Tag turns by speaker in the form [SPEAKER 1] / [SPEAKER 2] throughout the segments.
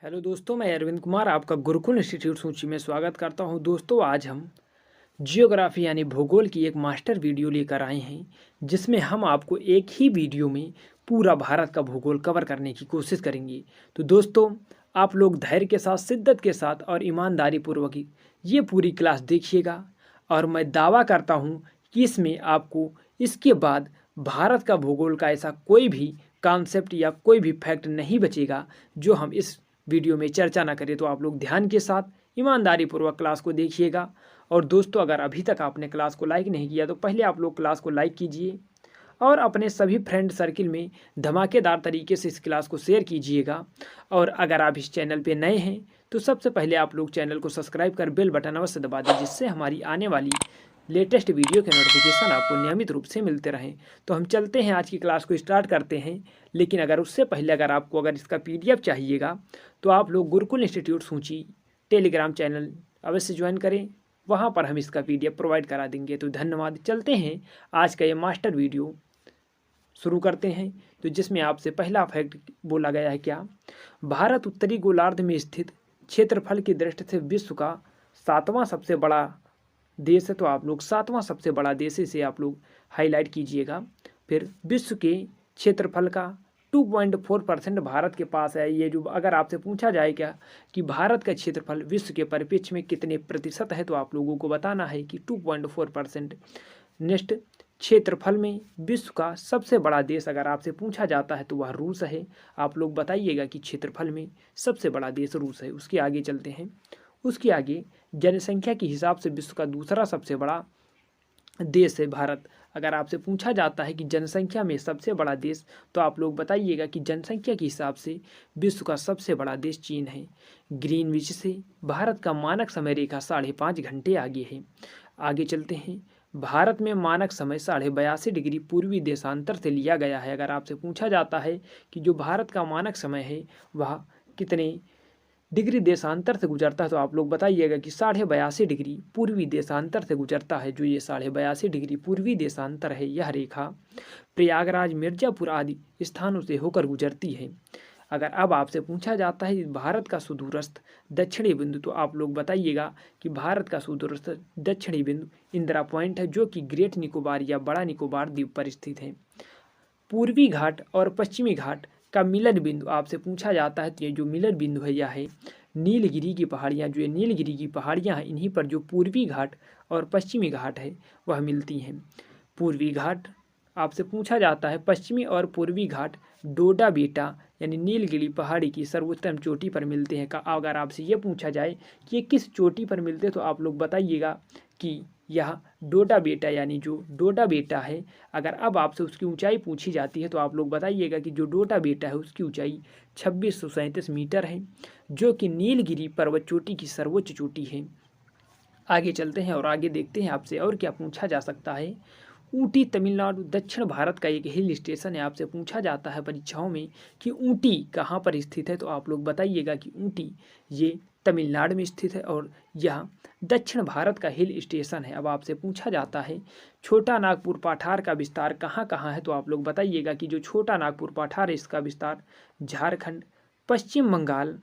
[SPEAKER 1] Hello दोस्तों, मैं अरविंद कुमार आपका गुरुकुल इंस्टीट्यूट सूची में स्वागत करता हूं। दोस्तों, आज हम जियोग्राफी यानी भूगोल की एक मास्टर वीडियो लेकर आए हैं, जिसमें हम आपको एक ही वीडियो में पूरा भारत का भूगोल कवर करने की कोशिश करेंगे। तो दोस्तों, आप लोग धैर्य के साथ, शिद्दत के साथ और ईमानदारी पूर्वक ये पूरी क्लास देखिएगा। और मैं दावा करता हूँ कि इसमें आपको इसके बाद भारत का भूगोल का ऐसा कोई भी कॉन्सेप्ट या कोई भी फैक्ट नहीं बचेगा जो हम इस वीडियो में चर्चा ना करें। तो आप लोग ध्यान के साथ ईमानदारी पूर्वक क्लास को देखिएगा। और दोस्तों, अगर अभी तक आपने क्लास को लाइक नहीं किया तो पहले आप लोग क्लास को लाइक कीजिए और अपने सभी फ्रेंड सर्किल में धमाकेदार तरीके से इस क्लास को शेयर कीजिएगा। और अगर आप इस चैनल पे नए हैं तो सबसे पहले आप लोग चैनल को सब्सक्राइब कर बेल बटन अवश्य दबा दें, जिससे हमारी आने वाली लेटेस्ट वीडियो के नोटिफिकेशन आपको नियमित रूप से मिलते रहें। तो हम चलते हैं, आज की क्लास को स्टार्ट करते हैं। लेकिन अगर उससे पहले अगर इसका PDF चाहिएगा तो आप लोग गुरुकुल इंस्टीट्यूट सूची टेलीग्राम चैनल अवश्य ज्वाइन करें, वहाँ पर हम इसका PDF प्रोवाइड करा देंगे। तो धन्यवाद। चलते हैं, आज का ये मास्टर वीडियो शुरू करते हैं। तो जिसमें आपसे पहला फैक्ट बोला गया है, क्या भारत उत्तरी गोलार्ध में स्थित क्षेत्रफल की दृष्टि से विश्व का 7वां सबसे बड़ा देश है। तो आप लोग 7वां सबसे बड़ा देश है, इसे आप लोग हाईलाइट कीजिएगा। फिर विश्व के क्षेत्रफल का 2.4% भारत के पास है। ये जो अगर आपसे पूछा जाए क्या कि भारत का क्षेत्रफल विश्व के परिप्रेक्ष्य में कितने प्रतिशत है, तो आप लोगों को बताना है कि 2.4%। नेक्स्ट, क्षेत्रफल में विश्व का सबसे बड़ा देश अगर आपसे पूछा जाता है तो वह रूस है। आप लोग बताइएगा कि क्षेत्रफल में सबसे बड़ा देश रूस है। उसके आगे चलते हैं। उसके आगे जनसंख्या के हिसाब से विश्व का दूसरा सबसे बड़ा देश है भारत। अगर आपसे पूछा जाता है कि जनसंख्या में सबसे बड़ा देश, तो आप लोग बताइएगा कि जनसंख्या के हिसाब से विश्व का सबसे बड़ा देश चीन है। ग्रीनविच से भारत का मानक समय रेखा 5.5 घंटे आगे है। आगे चलते हैं। भारत में मानक समय 82.5 डिग्री पूर्वी देशांतर से लिया गया है। अगर आपसे पूछा जाता है कि जो भारत का मानक समय है वह कितने डिग्री देशांतर से गुजरता है, तो आप लोग बताइएगा कि 82.5 डिग्री पूर्वी देशांतर से गुजरता है। जो ये 82.5 डिग्री पूर्वी देशांतर है, यह रेखा प्रयागराज, मिर्जापुर आदि स्थानों से होकर गुजरती है। अगर अब आपसे पूछा जाता है भारत का सुदूरस्थ दक्षिणी बिंदु, तो आप लोग बताइएगा कि भारत का सुदूरस्थ दक्षिणी बिंदु इंदिरा पॉइंट है, जो कि ग्रेट निकोबार या बड़ा निकोबार द्वीप पर स्थित है। पूर्वी घाट और पश्चिमी घाट का मिलन बिंदु आपसे पूछा जाता है, तो ये जो मिलन बिंदु है यह है नीलगिरी की पहाड़ियाँ। जो ये नीलगिरी की पहाड़ियाँ हैं, इन्हीं पर जो पूर्वी घाट और पश्चिमी घाट है वह मिलती हैं। पूर्वी घाट आपसे पूछा जाता है, पश्चिमी और पूर्वी घाट डोडा बेटा यानी नीलगिरी पहाड़ी की सर्वोत्तम चोटी पर मिलते हैं। अगर आपसे ये पूछा जाए कि ये किस चोटी पर मिलते हैं, तो आप लोग बताइएगा कि यह डोडा बेटा यानी जो डोडा बेटा है। अगर अब आपसे उसकी ऊंचाई पूछी जाती है, तो आप लोग बताइएगा कि जो डोडा बेटा है उसकी ऊंचाई 2637 मीटर है, जो कि नीलगिरी पर्वत चोटी की सर्वोच्च चोटी है। आगे चलते हैं और आगे देखते हैं आपसे और क्या पूछा जा सकता है। ऊटी तमिलनाडु दक्षिण भारत का एक हिल स्टेशन है। आपसे पूछा जाता है परीक्षाओं में कि ऊटी कहाँ पर स्थित है, तो आप लोग बताइएगा कि ऊटी ये तमिलनाडु में स्थित है और यह दक्षिण भारत का हिल स्टेशन है। अब आपसे पूछा जाता है छोटा नागपुर पठार का विस्तार कहाँ कहाँ है, तो आप लोग बताइएगा कि जो छोटा नागपुर पठार है इसका विस्तार झारखंड, पश्चिम बंगाल,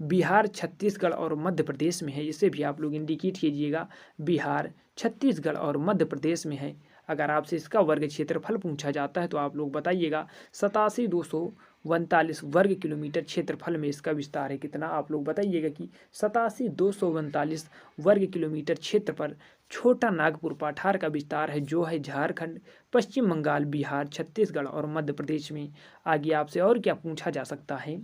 [SPEAKER 1] बिहार, छत्तीसगढ़ और मध्य प्रदेश में है। इसे भी आप लोग इंडिकेट कीजिएगा, बिहार, छत्तीसगढ़ और मध्य प्रदेश में है। अगर आपसे इसका वर्ग क्षेत्रफल पूछा जाता है, तो आप लोग बताइएगा 87,249 वर्ग किलोमीटर क्षेत्रफल में इसका विस्तार है। कितना, आप लोग बताइएगा कि 87,249 वर्ग किलोमीटर क्षेत्र पर छोटा नागपुर पठार का विस्तार है, जो है झारखंड, पश्चिम बंगाल, बिहार, छत्तीसगढ़ और मध्य प्रदेश में। आगे आपसे और क्या पूछा जा सकता है।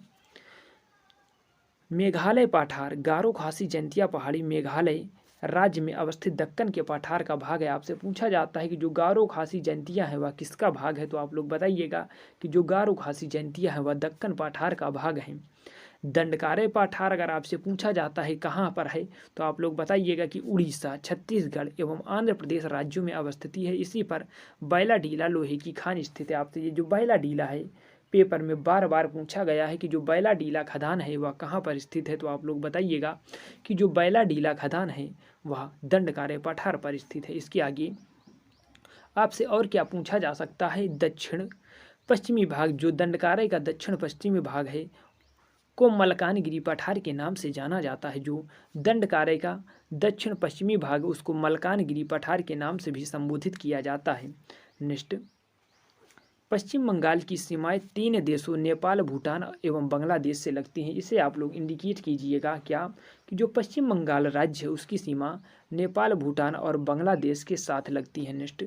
[SPEAKER 1] मेघालय पठार गारो खासी जंतिया पहाड़ी मेघालय राज्य में अवस्थित दक्कन के पठार का भाग है। आपसे पूछा जाता है कि जो गारो खासी जयंतिया है वह किसका भाग है, तो आप लोग बताइएगा कि जो गारो खासी जयंतिया है वह दक्कन पठार का भाग है। दंडकारय पठार अगर आपसे पूछा जाता है कहाँ पर है, तो आप लोग बताइएगा कि उड़ीसा, छत्तीसगढ़ एवं आंध्र प्रदेश राज्यों में अवस्थित है। इसी पर बैलाडीला लोहे की खान स्थित है। आपसे ये जो बैलाडीला है पेपर में बार बार पूछा गया है कि जो बैलाडीला खदान है वह कहाँ पर स्थित है, तो आप लोग बताइएगा कि जो बैलाडीला खदान है वह दंडकारय पठार पर स्थित है। इसके आगे आपसे और क्या पूछा जा सकता है। दक्षिण पश्चिमी भाग, जो दंडकारय का दक्षिण पश्चिमी भाग है को मलकानगिरी पठार के नाम से जाना जाता है। जो दंडकारण्य का दक्षिण पश्चिमी भाग उसको मलकानगिरी पठार के नाम से भी संबोधित किया जाता है। नेक्स्ट, पश्चिम बंगाल की सीमाएं 3 देशों नेपाल, भूटान एवं बांग्लादेश से लगती हैं। इसे आप लोग इंडिकेट कीजिएगा क्या, कि जो पश्चिम बंगाल राज्य है उसकी सीमा नेपाल, भूटान और बांग्लादेश के साथ लगती है। नेक्स्ट,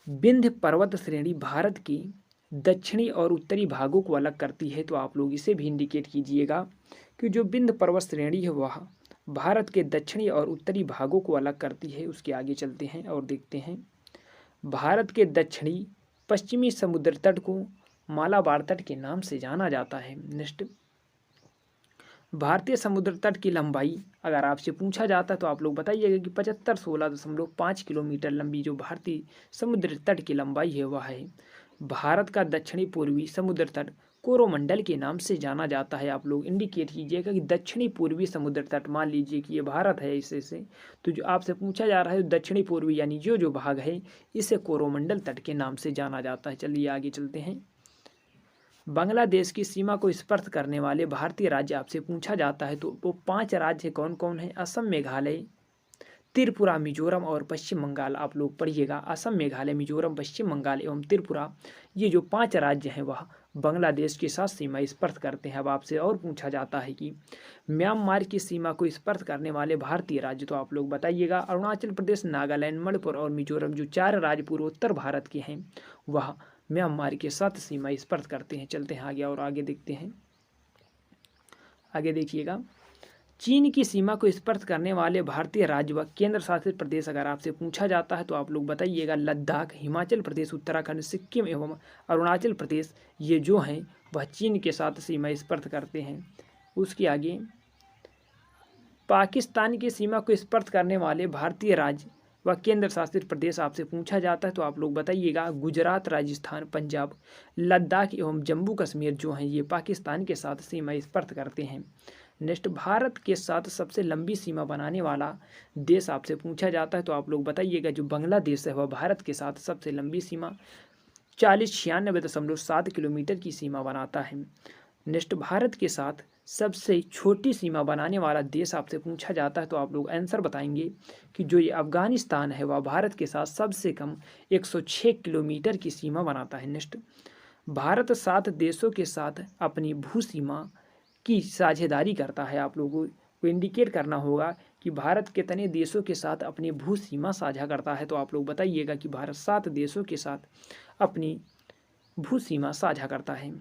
[SPEAKER 1] विंध्य पर्वत श्रेणी भारत की दक्षिणी और उत्तरी भागों को अलग करती है। तो आप लोग इसे भी इंडिकेट कीजिएगा कि जो विंध्य पर्वत श्रेणी है वह भारत के दक्षिणी और उत्तरी भागों को अलग करती है। उसके आगे चलते हैं और देखते हैं। भारत के दक्षिणी पश्चिमी समुद्र तट को मालाबार तट के नाम से जाना जाता है। नेक्स्ट, भारतीय समुद्र तट की लंबाई अगर आपसे पूछा जाता है तो आप लोग बताइएगा कि 7516.5 किलोमीटर लंबी जो भारतीय समुद्र तट की लंबाई है वह है। भारत का दक्षिणी पूर्वी समुद्र तट कोरोमंडल के नाम से जाना जाता है। आप लोग इंडिकेट कीजिएगा कि दक्षिणी पूर्वी समुद्र तट, मान लीजिए कि ये भारत है इसे तो जो आपसे पूछा जा रहा है दक्षिणी पूर्वी यानी जो भाग है इसे कोरोमंडल तट के नाम से जाना जाता है। चलिए आगे चलते हैं। बांग्लादेश की सीमा को स्पर्श करने वाले भारतीय राज्य आपसे पूछा जाता है तो वो 5 राज्य कौन कौन है? असम, मेघालय, त्रिपुरा, मिजोरम और पश्चिम बंगाल। आप लोग पढ़िएगा, असम, मेघालय, मिजोरम, पश्चिम बंगाल एवं त्रिपुरा, ये जो 5 राज्य हैं वह बांग्लादेश के साथ सीमा स्पर्श करते हैं। अब आपसे और पूछा जाता है कि म्यांमार की सीमा को स्पर्श करने वाले भारतीय राज्य, तो आप लोग बताइएगा अरुणाचल प्रदेश, नागालैंड, मणिपुर और मिजोरम, जो 4 राज्य पूर्वोत्तर भारत के हैं वह म्यांमार के साथ सीमा स्पर्श करते हैं। चलते हैं आगे और आगे देखते हैं। आगे देखिएगा, चीन की सीमा को स्पर्श करने वाले भारतीय राज्य व केंद्र शासित प्रदेश अगर आपसे पूछा जाता है तो आप लोग बताइएगा लद्दाख, हिमाचल प्रदेश, उत्तराखंड, सिक्किम एवं अरुणाचल प्रदेश, ये जो हैं वह चीन के साथ सीमा स्पर्श करते हैं। उसके आगे, पाकिस्तान की सीमा को स्पर्श करने वाले भारतीय राज्य व केंद्र शासित प्रदेश आपसे पूछा जाता है तो आप लोग बताइएगा गुजरात, राजस्थान, पंजाब, लद्दाख एवं जम्मू कश्मीर जो हैं ये पाकिस्तान के साथ सीमा स्पर्श करते हैं। नेक्स्ट, भारत के साथ सबसे लंबी सीमा बनाने वाला देश आपसे पूछा जाता है तो आप लोग बताइएगा जो बांग्लादेश है वह भारत के साथ सबसे लंबी सीमा 96.7 किलोमीटर की सीमा बनाता है। नेक्स्ट, भारत के साथ सबसे छोटी सीमा बनाने वाला देश आपसे पूछा जाता है तो आप लोग आंसर बताएंगे कि जो ये अफगानिस्तान है वह भारत के साथ सबसे कम 106 किलोमीटर की सीमा बनाता है। नेक्स्ट, भारत 7 देशों के साथ अपनी भू सीमा की साझेदारी करता है। आप लोगों को इंडिकेट करना होगा कि भारत कितने देशों के साथ अपनी भू सीमा साझा करता है, तो आप लोग बताइएगा कि भारत 7 देशों के साथ अपनी भू सीमा साझा करता है।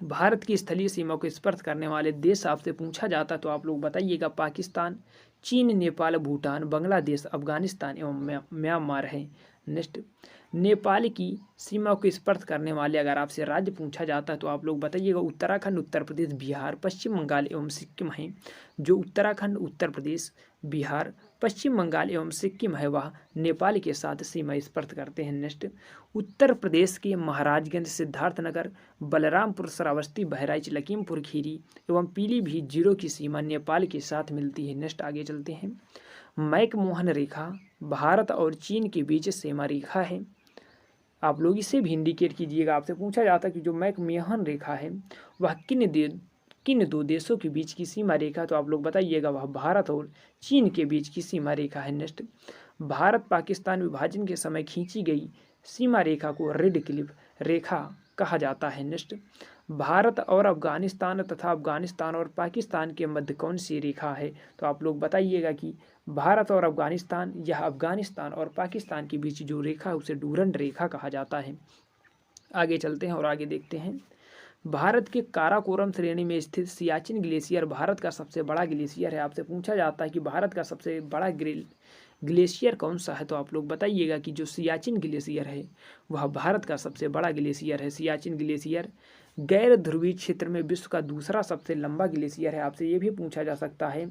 [SPEAKER 1] भारत की स्थलीय सीमा को स्पर्श करने वाले देश आपसे पूछा जाता तो आप लोग बताइएगा पाकिस्तान, चीन, नेपाल, भूटान, बांग्लादेश, अफगानिस्तान एवं म्यांमार है। नेक्स्ट, नेपाल की सीमा को स्पर्श करने वाले अगर आपसे राज्य पूछा जाता है तो आप लोग बताइएगा उत्तराखंड, उत्तर प्रदेश, बिहार, पश्चिम बंगाल एवं सिक्किम हैं। जो उत्तराखंड, उत्तर प्रदेश, बिहार, पश्चिम बंगाल एवं सिक्किम है वह नेपाल के साथ सीमा स्पर्श करते हैं। नेक्स्ट, उत्तर प्रदेश के महाराजगंज, सिद्धार्थनगर, बलरामपुर, श्रावस्ती, बहराइच, लखीमपुर खीरी एवं पीलीभीत जिलों की सीमा नेपाल के साथ मिलती है। नेक्स्ट, आगे चलते हैं। मैकमोहन रेखा भारत और चीन के बीच सीमा रेखा है। आप लोग इसे भी इंडिकेट कीजिएगा। आपसे पूछा जाता है कि जो मैकमोहन रेखा है वह किन 2 देशों के बीच की सीमा रेखा, तो आप लोग बताइएगा वह भारत और चीन के बीच की सीमा रेखा है। नेक्स्ट, भारत पाकिस्तान विभाजन के समय खींची गई सीमा रेखा को रेड क्लिफ रेखा कहा जाता है। नेक्स्ट, भारत और अफगानिस्तान तथा अफगानिस्तान और पाकिस्तान के मध्य कौन सी रेखा है, तो आप लोग बताइएगा कि भारत और अफगानिस्तान, यह अफगानिस्तान और पाकिस्तान के बीच जो रेखा है उसे डूरंड रेखा कहा जाता है। आगे चलते हैं और आगे देखते हैं। भारत के काराकोरम श्रेणी में स्थित सियाचिन ग्लेशियर भारत का सबसे बड़ा ग्लेशियर है। आपसे पूछा जाता है कि भारत का सबसे बड़ा ग्लेशियर कौन सा है, तो आप लोग बताइएगा कि जो सियाचिन ग्लेशियर है वह भारत का सबसे बड़ा ग्लेशियर है। सियाचिन ग्लेशियर गैर ध्रुवीय क्षेत्र में विश्व का दूसरा सबसे लंबा ग्लेशियर है। आपसे ये भी पूछा जा सकता है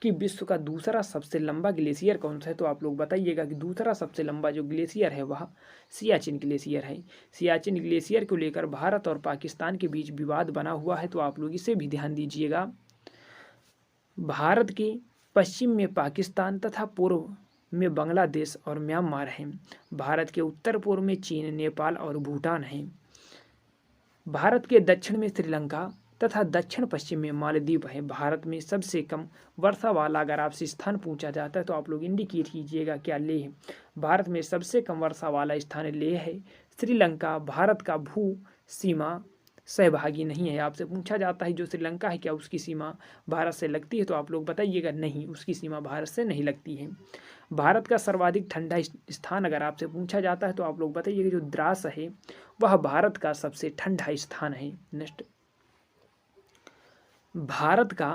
[SPEAKER 1] कि विश्व का दूसरा सबसे लंबा ग्लेशियर कौन सा है, तो आप लोग बताइएगा कि दूसरा सबसे लंबा जो ग्लेशियर है वह सियाचिन ग्लेशियर है। सियाचिन ग्लेशियर को लेकर भारत और पाकिस्तान के बीच विवाद बना हुआ है, तो आप लोग इसे भी ध्यान दीजिएगा। भारत के पश्चिम में पाकिस्तान तथा पूर्व में बांग्लादेश और म्यांमार हैं। भारत के उत्तर पूर्व में चीन, नेपाल और भूटान हैं। भारत के दक्षिण में श्रीलंका, तथा दक्षिण पश्चिम में मालदीव है। भारत में सबसे कम वर्षा वाला अगर आपसे स्थान पूछा जाता है तो आप लोग इंडिकेट कीजिएगा क्या लेह है। भारत में सबसे कम वर्षा वाला स्थान लेह है। श्रीलंका भारत का भू सीमा सहभागी नहीं है। आपसे पूछा जाता है जो श्रीलंका है क्या उसकी सीमा भारत से लगती है, तो आप लोग बताइएगा नहीं, उसकी सीमा भारत से नहीं लगती है। भारत का सर्वाधिक ठंडा स्थान अगर आपसे पूछा जाता है तो आप लोग बताइएगा जो द्रास है वह भारत का सबसे ठंडा स्थान है। नेक्स्ट, भारत का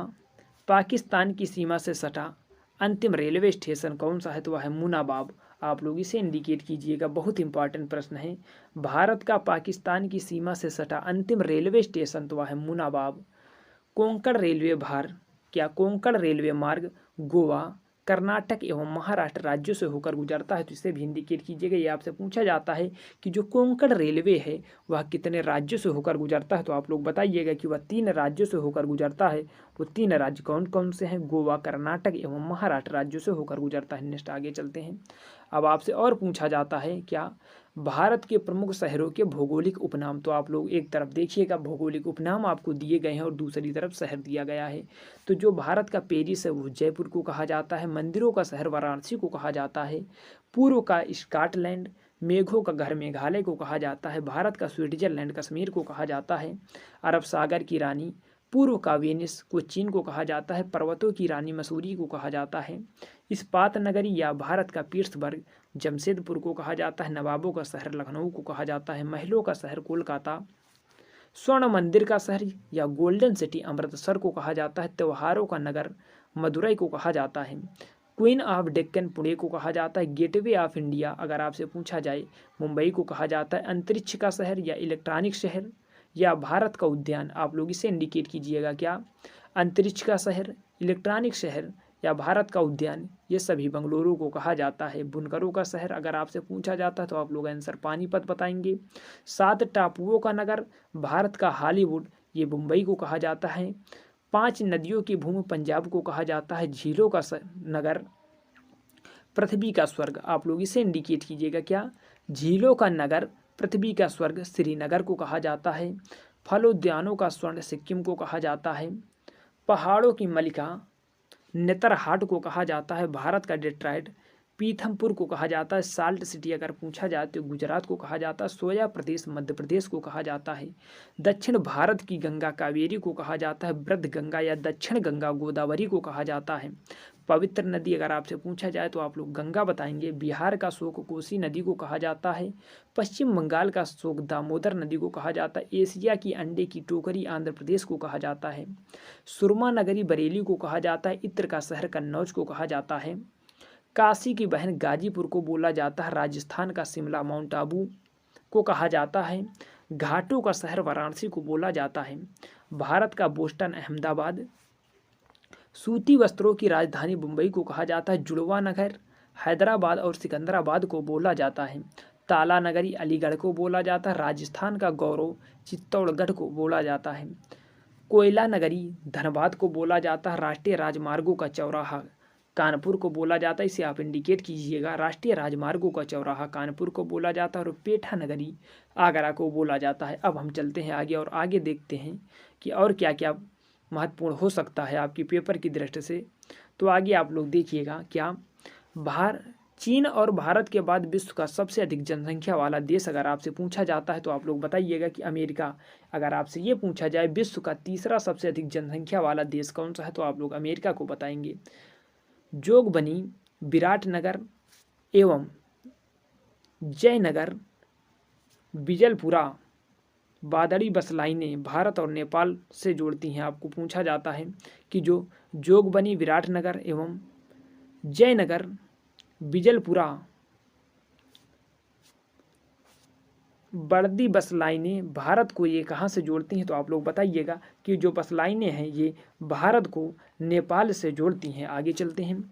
[SPEAKER 1] पाकिस्तान की सीमा से सटा अंतिम रेलवे स्टेशन कौन सा है, तो वह है मुनाबाव। आप लोग इसे इंडिकेट कीजिएगा, बहुत इंपॉर्टेंट प्रश्न है। भारत का पाकिस्तान की सीमा से सटा अंतिम रेलवे स्टेशन तो वह है मुनाबाव। कोंकण रेलवे भार क्या कोंकण रेलवे मार्ग गोवा कर्नाटक एवं महाराष्ट्र राज्यों से होकर गुजरता है, तो इसे भी इंडिकेट कीजिएगा। ये आपसे पूछा जाता है कि जो कोंकण रेलवे है वह कितने राज्यों से होकर गुजरता है, तो आप लोग बताइएगा कि वह 3 राज्यों से होकर गुजरता है। वो 3 राज्य कौन कौन से हैं? गोवा कर्नाटक एवं महाराष्ट्र राज्यों से होकर गुजरता है। नेक्स्ट आगे चलते हैं। अब आपसे और पूछा जाता है क्या भारत के प्रमुख शहरों के भौगोलिक उपनाम, तो आप लोग एक तरफ देखिएगा भौगोलिक उपनाम आपको दिए गए हैं और दूसरी तरफ शहर दिया गया है। तो जो भारत का पेरिस है वो जयपुर को कहा जाता है। मंदिरों का शहर वाराणसी को कहा जाता है। पूर्व का स्कॉटलैंड, मेघों का घर मेघालय को कहा जाता है। भारत का स्विट्जरलैंड कश्मीर को कहा जाता है। अरब सागर की रानी पूर्व का वेनिस कोचीन को कहा जाता है। पर्वतों की रानी मसूरी को कहा जाता है। इस्पात नगरी या भारत का पीट्सबर्ग जमशेदपुर को कहा जाता है। नवाबों का शहर लखनऊ को कहा जाता है। महलों का शहर कोलकाता, स्वर्ण मंदिर का शहर या गोल्डन सिटी अमृतसर को कहा जाता है। त्योहारों का नगर मदुरई को कहा जाता है। क्वीन ऑफ डेक्कन पुणे को कहा जाता है। गेटवे ऑफ इंडिया अगर आपसे पूछा जाए मुंबई को कहा जाता है। अंतरिक्ष का शहर या इलेक्ट्रॉनिक शहर या भारत का उद्यान, आप लोग इसे इंडिकेट कीजिएगा क्या अंतरिक्ष का शहर, इलेक्ट्रॉनिक शहर या भारत का उद्यान, ये सभी बंगलुरु को कहा जाता है। बुनकरों का शहर अगर आपसे पूछा जाता है तो आप लोग आंसर पानीपत बताएंगे। 7 टापुओं का नगर भारत का हॉलीवुड, ये मुंबई को कहा जाता है। 5 नदियों की भूमि पंजाब को कहा जाता है। झीलों का नगर पृथ्वी का स्वर्ग, आप लोग इसे इंडिकेट कीजिएगा क्या झीलों का नगर पृथ्वी का स्वर्ग श्रीनगर को कहा जाता है। फलोद्यानों का स्वर्ण सिक्किम को कहा जाता है। पहाड़ों की मलिका नेतरहाट को कहा जाता है। भारत का डेट्रॉइट पीथमपुर को कहा जाता है। साल्ट सिटी अगर पूछा जाए तो गुजरात को कहा जाता है। सोया प्रदेश मध्य प्रदेश को कहा जाता है। दक्षिण भारत की गंगा कावेरी को कहा जाता है। वृद्ध गंगा या दक्षिण गंगा गोदावरी को कहा जाता है। पवित्र नदी अगर आपसे पूछा जाए तो आप लोग गंगा बताएंगे। बिहार का शोक कोसी नदी को कहा जाता है। पश्चिम बंगाल का शोक दामोदर नदी को कहा जाता है। एशिया की अंडे की टोकरी आंध्र प्रदेश को कहा जाता है। सुरमा नगरी बरेली को कहा जाता है। इत्र का शहर कन्नौज को कहा जाता है। काशी की बहन गाजीपुर को बोला जाता है। राजस्थान का शिमला माउंट आबू को कहा जाता है। घाटों का शहर वाराणसी को बोला जाता है। भारत का बोस्टन अहमदाबाद। सूती वस्त्रों की राजधानी मुंबई को कहा जाता है। जुड़वा नगर हैदराबाद और सिकंदराबाद को बोला जाता है। ताला नगरी अलीगढ़ को बोला जाता है। राजस्थान का गौरव चित्तौड़गढ़ को बोला जाता है। कोयला नगरी धनबाद को बोला जाता है। राष्ट्रीय राजमार्गों का चौराहा कानपुर को बोला जाता है। इसे आप इंडिकेट कीजिएगा। राष्ट्रीय राजमार्गों का चौराहा कानपुर को बोला जाता है। और पेठा नगरी आगरा को बोला जाता है। अब हम चलते हैं आगे और आगे देखते हैं कि और क्या क्या महत्वपूर्ण हो सकता है आपकी पेपर की दृष्टि से। तो आगे आप लोग देखिएगा क्या चीन और भारत के बाद विश्व का सबसे अधिक जनसंख्या वाला देश अगर आपसे पूछा जाता है तो आप लोग बताइएगा कि अमेरिका। अगर आपसे ये पूछा जाए विश्व का तीसरा सबसे अधिक जनसंख्या वाला देश कौन सा है तो आप लोग अमेरिका को बताएंगे। जोगबनी विराटनगर एवं जयनगर बिजलपुरा बादड़ी बस लाइनें भारत और नेपाल से जोड़ती हैं। आपको पूछा जाता है कि जो जोगबनी विराटनगर एवं जयनगर बिजलपुरा बर्दी बस लाइनें भारत को ये कहाँ से जोड़ती हैं तो आप लोग बताइएगा कि जो बस लाइनें हैं ये भारत को नेपाल से जोड़ती हैं। आगे चलते हैं।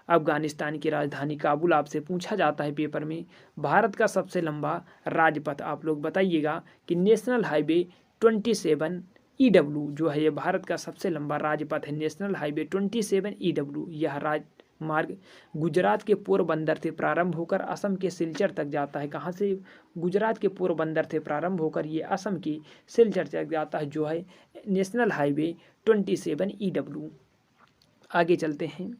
[SPEAKER 1] अफगानिस्तान की राजधानी काबुल आपसे पूछा जाता है पेपर में। भारत का सबसे लंबा राजपथ आप लोग बताइएगा कि नेशनल हाईवे 27 EW जो है ये भारत का सबसे लंबा राजपथ है। नेशनल हाईवे 27 EW यह मार्ग गुजरात के पोरबंदर से प्रारंभ होकर असम के सिलचर तक जाता है। कहाँ से? गुजरात के पोरबंदर से प्रारंभ होकर ये असम के सिलचर तक जाता है, जो है नेशनल हाईवे 27 EW। आगे चलते हैं।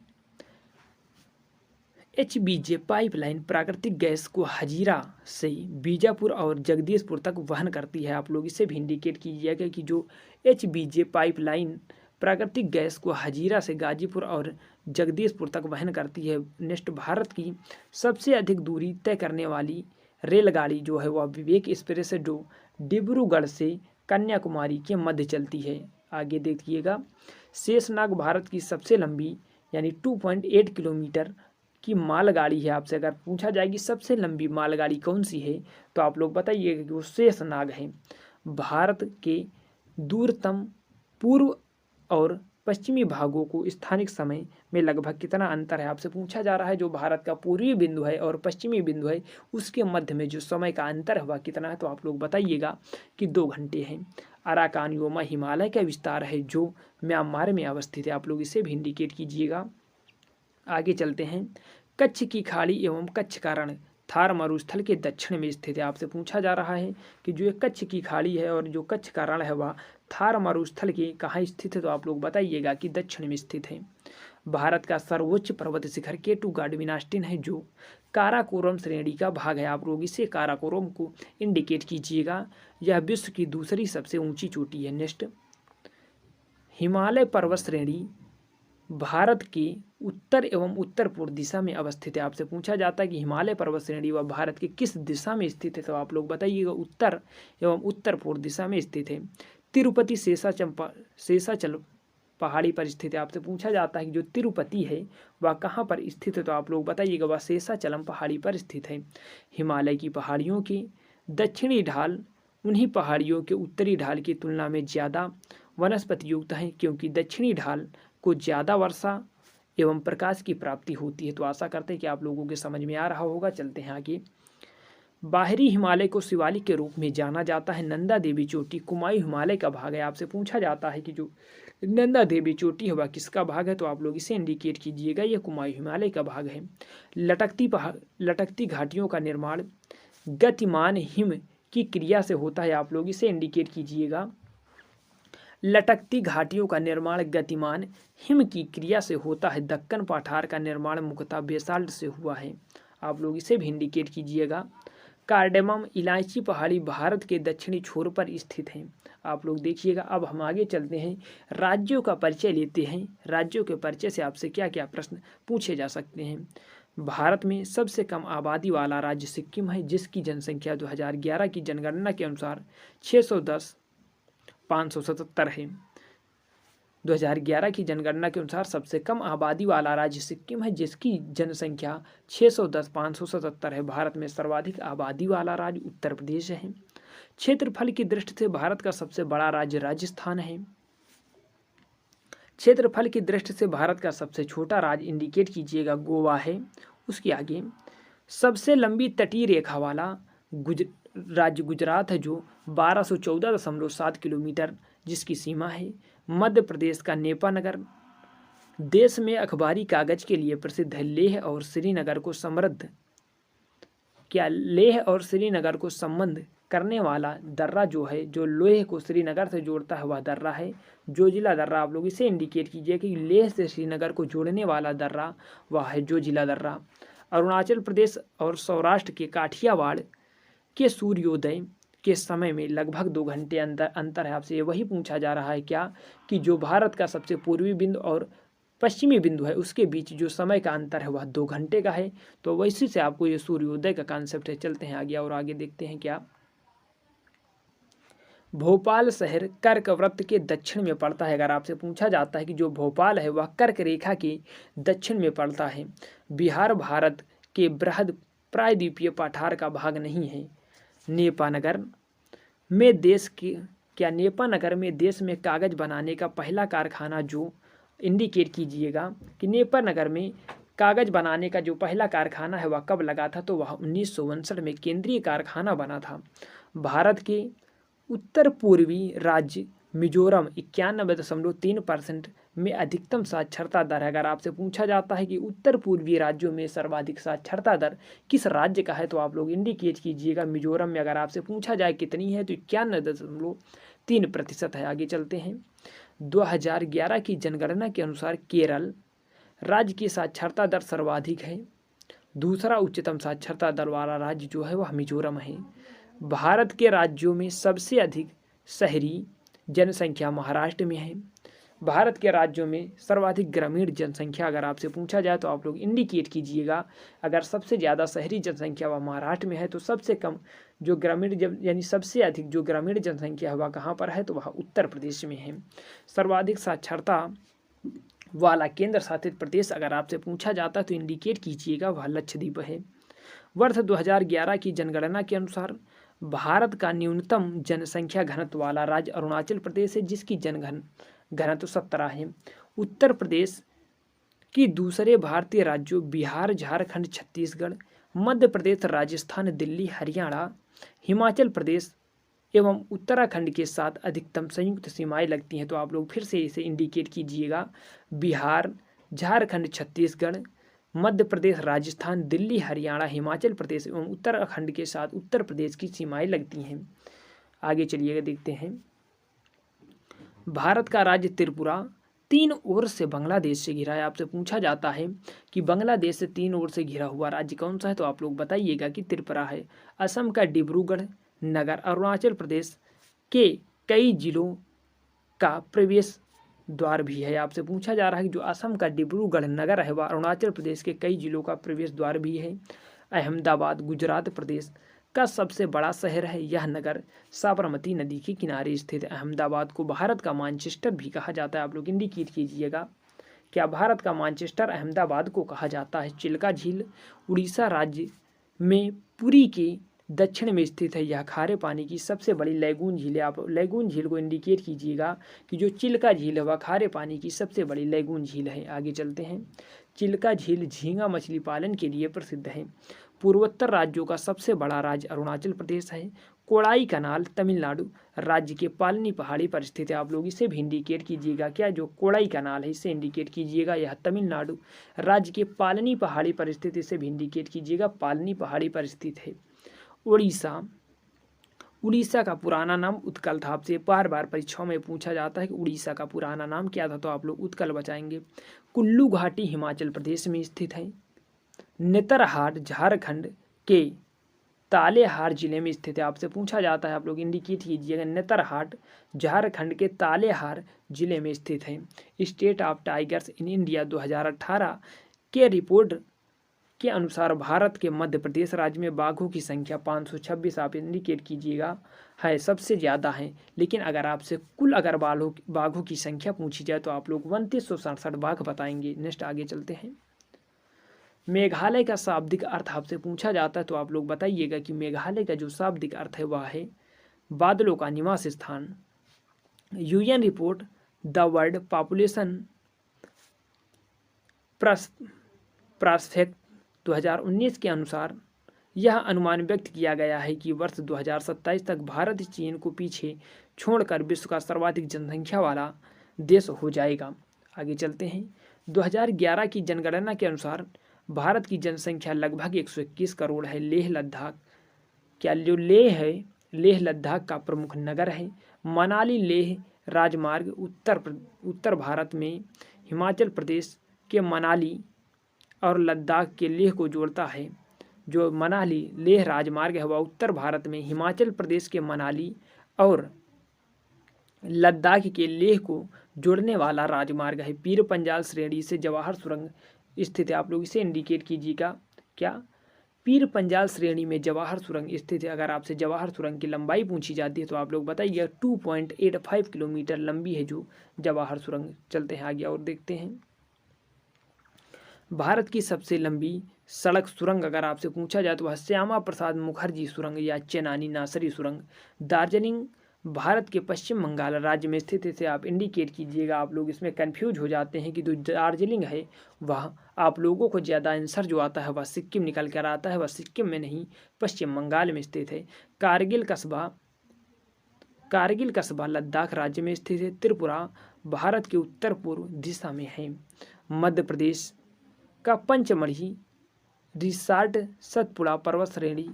[SPEAKER 1] HBJ पाइपलाइन प्राकृतिक गैस को हजीरा से बीजापुर और जगदीशपुर तक वहन करती है। आप लोग इसे भी इंडिकेट कीजिएगा कि जो HBJ पाइपलाइन प्राकृतिक गैस को हजीरा से गाजीपुर और जगदीशपुर तक वहन करती है। नेक्स्ट, भारत की सबसे अधिक दूरी तय करने वाली रेलगाड़ी जो है वह विवेक एक्सप्रेस है, जो डिब्रूगढ़ से कन्याकुमारी के मध्य चलती है। आगे देखिएगा। शेषनाग भारत की सबसे लंबी यानी 2.8 किलोमीटर की मालगाड़ी है। आपसे अगर पूछा जाएगी सबसे लंबी मालगाड़ी कौन सी है, तो आप लोग बताइएगा कि वो शेषनाग है। भारत के दूरतम पूर्व और पश्चिमी भागों को स्थानिक समय में लगभग कितना अंतर है, आपसे पूछा जा रहा है। जो भारत का पूर्वी बिंदु है और पश्चिमी बिंदु है उसके मध्य में जो समय का अंतर है वह कितना है, तो आप लोग बताइएगा कि 2 घंटे हैं। अराकान योमा हिमालय का विस्तार है जो म्यांमार में अवस्थित है। आप लोग इसे भी इंडिकेट कीजिएगा। आगे चलते हैं। कच्छ की खाड़ी एवं कच्छ का रण थार मरुस्थल के दक्षिण में स्थित है। आपसे पूछा जा रहा है कि जो ये कच्छ की खाड़ी है और जो कच्छ का रण है वह थार मरुस्थल के कहाँ स्थित है, तो आप लोग बताइएगा कि दक्षिण में स्थित है। भारत का सर्वोच्च पर्वत शिखर केटू गाडविनास्टिन है, जो काराकोरम श्रेणी का भाग है। आप लोग इसे काराकोरम को इंडिकेट कीजिएगा। यह विश्व की दूसरी सबसे ऊंची चोटी है। नेक्स्ट, हिमालय पर्वत श्रेणी भारत के उत्तर एवं उत्तर पूर्व दिशा में अवस्थित है। आपसे पूछा जाता है कि हिमालय पर्वत श्रेणी वह भारत के किस दिशा में स्थित है, तो आप लोग बताइएगा उत्तर एवं उत्तर पूर्व दिशा में स्थित है। तिरुपति शेषाचल पहाड़ी पर स्थित है। आपसे पूछा जाता है कि जो तिरुपति है वह कहाँ पर स्थित है, तो आप लोग बताइएगा वह शेषाचलम पहाड़ी पर स्थित है। हिमालय की पहाड़ियों की दक्षिणी ढाल उन्हीं पहाड़ियों के उत्तरी ढाल की तुलना में ज़्यादा वनस्पति युक्त है, क्योंकि दक्षिणी ढाल को ज़्यादा वर्षा एवं प्रकाश की प्राप्ति होती है। तो आशा करते हैं कि आप लोगों के समझ में आ रहा होगा। चलते हैं आगे। बाहरी हिमालय को शिवालिक के रूप में जाना जाता है। नंदा देवी चोटी कुमायूं हिमालय का भाग है। आपसे पूछा जाता है कि जो नंदा देवी चोटी है वह किसका भाग है, तो आप लोग इसे इंडिकेट कीजिएगा। यह कुमायूं हिमालय का भाग है। लटकती घाटियों का निर्माण गतिमान हिम की क्रिया से होता है। आप लोग इसे इंडिकेट कीजिएगा। लटकती घाटियों का निर्माण गतिमान हिम की क्रिया से होता है। दक्कन पठार का निर्माण मुख्यतः बेसाल्ट से हुआ है। आप लोग इसे भी इंडिकेट कीजिएगा। कार्डेमम इलायची पहाड़ी भारत के दक्षिणी छोर पर स्थित है। आप लोग देखिएगा। अब हम आगे चलते हैं, राज्यों का परिचय लेते हैं। राज्यों के परिचय से आपसे क्या क्या प्रश्न पूछे जा सकते हैं। भारत में सबसे कम आबादी वाला राज्य सिक्किम है, जिसकी जनसंख्या 2011 की जनगणना के अनुसार 610,577 है। 2011 की जनगणना के अनुसार सबसे कम आबादी वाला राज्य सिक्किम है, जिसकी जनसंख्या 610,577 है। भारत में सर्वाधिक आबादी वाला राज्य उत्तर प्रदेश है। क्षेत्रफल की दृष्टि से भारत का सबसे बड़ा राज्य राजस्थान है। क्षेत्रफल की दृष्टि से भारत का सबसे छोटा राज्य इंडिकेट कीजिएगा गोवा है। उसके आगे सबसे लंबी तटीय रेखा वाला राज्य गुजरात है, जो 1214.7 किलोमीटर जिसकी सीमा है। मध्य प्रदेश का नेपानगर देश में अखबारी कागज के लिए प्रसिद्ध है। लेह और श्रीनगर को संबंध करने वाला दर्रा जो है, जो लेह को श्रीनगर से जोड़ता है, वह दर्रा है जोजिला दर्रा। आप लोग इसे इंडिकेट कीजिए कि लेह से श्रीनगर को जोड़ने वाला दर्रा वह है जोजिला दर्रा। अरुणाचल प्रदेश और सौराष्ट्र के काठियावाड़ के सूर्योदय के समय में लगभग 2 घंटे अंतर है। आपसे वही पूछा जा रहा है क्या, कि जो भारत का सबसे पूर्वी बिंदु और पश्चिमी बिंदु है उसके बीच जो समय का अंतर है वह 2 घंटे का है। तो वैसे से आपको ये सूर्योदय का कॉन्सेप्ट है। चलते हैं आगे और आगे देखते हैं क्या। भोपाल शहर कर्क वृत्त के दक्षिण में पड़ता है। अगर आपसे पूछा जाता है कि जो भोपाल है वह कर्क रेखा के दक्षिण में पड़ता है। बिहार भारत के बृहद प्रायद्वीपीय पठार का भाग नहीं है। नेपानगर में देश में कागज बनाने का पहला कारखाना जो इंडिकेट कीजिएगा कि नेपानगर में कागज बनाने का जो पहला कारखाना है वह कब लगा था, तो वह 1959 में केंद्रीय कारखाना बना था। भारत के उत्तर पूर्वी राज्य मिजोरम 91.3% में अधिकतम साक्षरता दर है। अगर आपसे पूछा जाता है कि उत्तर पूर्वी राज्यों में सर्वाधिक साक्षरता दर किस राज्य का है तो आप लोग इंडिकेट कीजिएगा। मिजोरम में अगर आपसे पूछा जाए कितनी है तो 91.3% है। आगे चलते हैं। 2011 की जनगणना के अनुसार केरल राज्य की साक्षरता दर सर्वाधिक है। दूसरा उच्चतम साक्षरता दर वाला राज्य जो है वह मिजोरम है। भारत के राज्यों में सबसे अधिक शहरी जनसंख्या महाराष्ट्र में है। भारत के राज्यों में सर्वाधिक ग्रामीण जनसंख्या अगर आपसे पूछा जाए तो आप लोग इंडिकेट कीजिएगा। अगर सबसे ज़्यादा शहरी जनसंख्या वह महाराष्ट्र में है तो सबसे कम जो ग्रामीण यानी सबसे अधिक जो ग्रामीण जनसंख्या है वह कहाँ पर है तो वह उत्तर प्रदेश में है। सर्वाधिक साक्षरता वाला केंद्र शासित प्रदेश अगर आपसे पूछा जाता तो इंडिकेट कीजिएगा वह लक्षद्वीप है। वर्ष 2011 की जनगणना के अनुसार भारत का न्यूनतम जनसंख्या घनत्व वाला राज्य अरुणाचल प्रदेश है, जिसकी घनत्व 17 है। उत्तर प्रदेश की दूसरे भारतीय राज्यों बिहार, झारखंड, छत्तीसगढ़, मध्य प्रदेश, राजस्थान, दिल्ली, हरियाणा, हिमाचल प्रदेश एवं उत्तराखंड के साथ अधिकतम संयुक्त सीमाएं लगती हैं। तो आप लोग फिर से इसे इंडिकेट कीजिएगा। बिहार, झारखंड, छत्तीसगढ़, मध्य प्रदेश, राजस्थान, दिल्ली, हरियाणा, हिमाचल प्रदेश एवं उत्तराखंड के साथ उत्तर प्रदेश की सीमाएं लगती हैं। आगे चलिएगा, देखते हैं। भारत का राज्य त्रिपुरा 3 ओर से बांग्लादेश से घिरा है। आपसे पूछा जाता है कि बांग्लादेश से 3 ओर से घिरा हुआ राज्य कौन सा है तो आप लोग बताइएगा कि त्रिपुरा है। असम का डिब्रूगढ़ नगर अरुणाचल प्रदेश के कई जिलों का प्रवेश द्वार भी है। आपसे पूछा जा रहा है कि जो असम का डिब्रूगढ़ नगर है वह अरुणाचल प्रदेश के कई जिलों का प्रवेश द्वार भी है। अहमदाबाद गुजरात प्रदेश का सबसे बड़ा शहर है। यह नगर साबरमती नदी के किनारे स्थित है। अहमदाबाद को भारत का मैनचेस्टर भी कहा जाता है। आप लोग इंडिकेट कीजिएगा। क्या भारत का मैनचेस्टर अहमदाबाद को कहा जाता है? चिल्का झील उड़ीसा राज्य में पुरी के दक्षिण में स्थित है। यह खारे पानी की सबसे बड़ी लैगून झील है। आप लैगून झील को इंडिकेट कीजिएगा कि जो चिल्का झील है वह खारे पानी की सबसे बड़ी लैगून झील है। आगे चलते हैं। चिल्का झील झींगा मछली पालन के लिए प्रसिद्ध है। पूर्वोत्तर राज्यों का सबसे बड़ा राज्य अरुणाचल प्रदेश है। कोड़ाई कनाल तमिलनाडु राज्य के पालनी पहाड़ी पर स्थित है। आप लोग इसे भी इंडिकेट कीजिएगा। क्या जो कोड़ाई कनाल है इसे इंडिकेट कीजिएगा। यह तमिलनाडु राज्य के पालनी पहाड़ी पर स्थित, इसे भी इंडिकेट कीजिएगा। पालनी पहाड़ी पर स्थित है। उड़ीसा का पुराना नाम उत्कल था। आपसे बार बार परीक्षाओं में पूछा जाता है कि उड़ीसा का पुराना नाम क्या था तो आप लोग उत्कल बचाएंगे। कुल्लू घाटी हिमाचल प्रदेश में स्थित है। नेतरहाट झारखंड के तालेहार जिले में स्थित है। आपसे पूछा जाता है, आप लोग इंडिकेट कीजिएगा। नेतरहाट झारखंड के तालेहार जिले में स्थित है। State of tigers in India 2018 के रिपोर्ट के अनुसार भारत के मध्य प्रदेश राज्य में बाघों की संख्या 526 आप इंडिकेट कीजिएगा है, सबसे ज़्यादा है। लेकिन अगर आपसे कुल अगर बाघों की संख्या पूछी जाए तो आप लोग 2967 बाघ बताएंगे। नेक्स्ट आगे चलते हैं। मेघालय का शाब्दिक अर्थ आपसे पूछा जाता है तो आप लोग बताइएगा कि मेघालय का जो शाब्दिक अर्थ है वह है बादलों का निवास स्थान। UN report the world population prospect 2019 के अनुसार यह अनुमान व्यक्त किया गया है कि वर्ष 2027 तक भारत चीन को पीछे छोड़कर विश्व का सर्वाधिक जनसंख्या वाला देश हो जाएगा। आगे चलते हैं। 2011 की जनगणना के अनुसार भारत की जनसंख्या लगभग 121 करोड़ है। लेह लद्दाख, क्या जो लेह है, लेह लद्दाख का प्रमुख नगर है। मनाली लेह राजमार्ग उत्तर भारत में हिमाचल प्रदेश के मनाली और लद्दाख के लेह को जोड़ता है। जो मनाली लेह राजमार्ग है वह उत्तर भारत में हिमाचल प्रदेश के मनाली और लद्दाख के लेह को जोड़ने वाला राजमार्ग है। पीर पंजाल श्रेणी से जवाहर सुरंग स्थित है। आप लोग इसे इंडिकेट कीजिएगा। क्या पीर पंजाल श्रेणी में जवाहर सुरंग स्थित है? अगर आपसे जवाहर सुरंग की लंबाई पूछी जाती है तो आप लोग बताइए 2.85 किलोमीटर लंबी है जो जवाहर सुरंग। चलते हैं आगे और देखते हैं। भारत की सबसे लंबी सड़क सुरंग अगर आपसे पूछा जाए तो वह श्यामा प्रसाद मुखर्जी सुरंग या चेनानी नासरी सुरंग दार्जिलिंग भारत के पश्चिम बंगाल राज्य में स्थित है। इसे आप इंडिकेट कीजिएगा। आप लोग इसमें कंफ्यूज हो जाते हैं कि जो दार्जिलिंग है वह आप लोगों को ज़्यादा आंसर जो आता है वह सिक्किम निकल कर आता है। वह सिक्किम में नहीं पश्चिम बंगाल में स्थित है। कारगिल कस्बा कारगिल कस्बा लद्दाख राज्य में स्थित है। त्रिपुरा भारत के उत्तर पूर्व दिशा में है। मध्य प्रदेश का पंचमढ़ी रिसार्ट सतपुड़ा पर्वत श्रेणी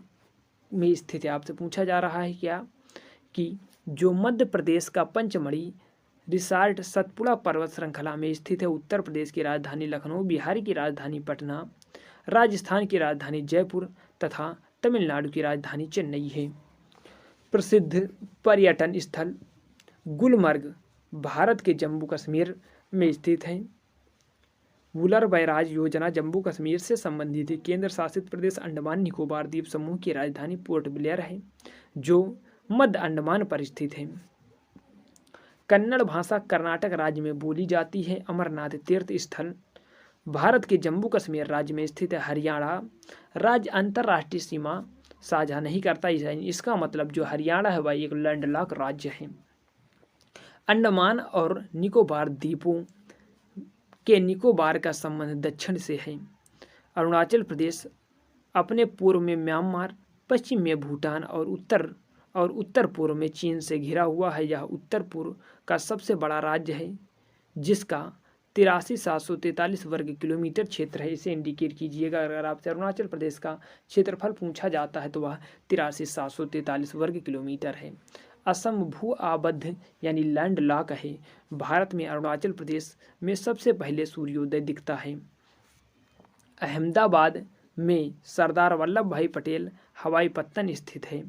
[SPEAKER 1] में स्थित है। आपसे पूछा जा रहा है क्या कि जो मध्य प्रदेश का पंचमढ़ी रिसार्ट सतपुड़ा पर्वत श्रृंखला में स्थित है, उत्तर प्रदेश की राजधानी लखनऊ, बिहार की राजधानी पटना, राजस्थान की राजधानी जयपुर तथा तमिलनाडु की राजधानी चेन्नई है। प्रसिद्ध पर्यटन स्थल गुलमर्ग भारत के जम्मू कश्मीर में स्थित है। वुलर बैराज योजना जम्मू कश्मीर से संबंधित है। केंद्र शासित प्रदेश अंडमान निकोबार द्वीप समूह की राजधानी पोर्ट ब्लेयर है, जो मध्य अंडमान पर स्थित है। कन्नड़ भाषा कर्नाटक राज्य में बोली जाती है। अमरनाथ तीर्थ स्थल भारत के जम्मू कश्मीर राज्य में स्थित है। हरियाणा राज्य अंतर्राष्ट्रीय सीमा साझा नहीं करता, इसका मतलब जो हरियाणा है वह एक लैंडलॉक राज्य है। अंडमान और निकोबार द्वीपों के निकोबार का संबंध दक्षिण से है। अरुणाचल प्रदेश अपने पूर्व में म्यांमार, पश्चिम में भूटान और उत्तर पूर्व में चीन से घिरा हुआ है। यह उत्तर पूर्व का सबसे बड़ा राज्य है, जिसका 83,743 वर्ग किलोमीटर क्षेत्र है। इसे इंडिकेट कीजिएगा। अगर आपसे अरुणाचल प्रदेश का क्षेत्रफल पूछा जाता है तो वह 83,743 वर्ग किलोमीटर है। असम भू आबद्ध यानी लैंड लॉक है। भारत में अरुणाचल प्रदेश में सबसे पहले सूर्योदय दिखता है। अहमदाबाद में सरदार वल्लभ भाई पटेल हवाई पत्तन स्थित है।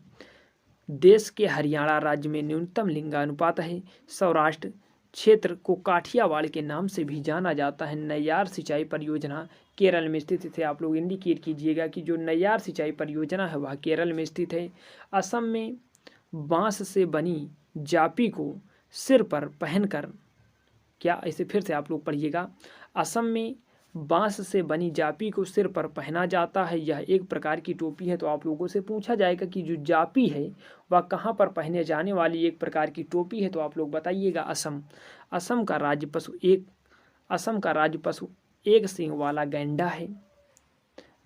[SPEAKER 1] देश के हरियाणा राज्य में न्यूनतम लिंगानुपात है। सौराष्ट्र क्षेत्र को काठियावाड़ के नाम से भी जाना जाता है। नैयार सिंचाई परियोजना केरल में स्थित है। आप लोग इंडिकेट कीजिएगा कि जो नैयार सिंचाई परियोजना है वह केरल में स्थित है। असम में बांस से बनी जापी को सिर पर पहनकर, क्या इसे फिर से आप लोग पढ़िएगा। असम में बांस से बनी जापी को सिर पर पहना जाता है। यह एक प्रकार की टोपी है। तो आप लोगों से पूछा जाएगा कि जो जापी है वह कहाँ पर पहने जाने वाली एक प्रकार की टोपी है, तो आप लोग बताइएगा असम। असम का राज्य पशु एक सींग वाला गैंडा है।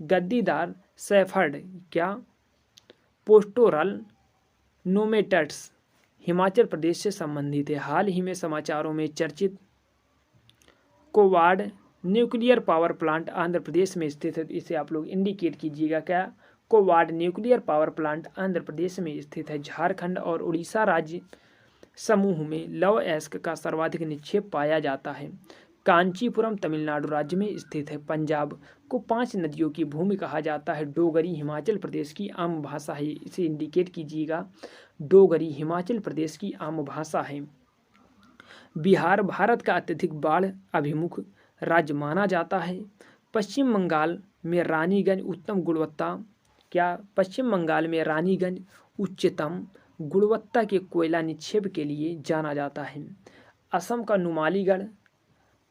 [SPEAKER 1] गद्दीदार सैफर्ड क्या पोस्टोरल नोमेटड्स हिमाचल प्रदेश से संबंधित है। हाल ही में समाचारों में चर्चित Kovvada nuclear power plant Andhra Pradesh में स्थित है। इसे आप लोग इंडिकेट कीजिएगा। क्या Kovvada nuclear power plant Andhra Pradesh में स्थित है। झारखंड और उड़ीसा राज्य समूह में लौह अयस्क का सर्वाधिक निक्षेप पाया जाता है। कांचीपुरम तमिलनाडु राज्य में स्थित है। पंजाब को 5 नदियों की भूमि कहा जाता है। डोगरी हिमाचल प्रदेश की आम भाषा है। इसे इंडिकेट कीजिएगा। डोगरी हिमाचल प्रदेश की आम भाषा है। बिहार भारत का अत्यधिक बाढ़ अभिमुख राज्य माना जाता है। पश्चिम बंगाल में रानीगंज उच्चतम गुणवत्ता के कोयला निक्षेप के लिए जाना जाता है। असम का नुमालीगढ़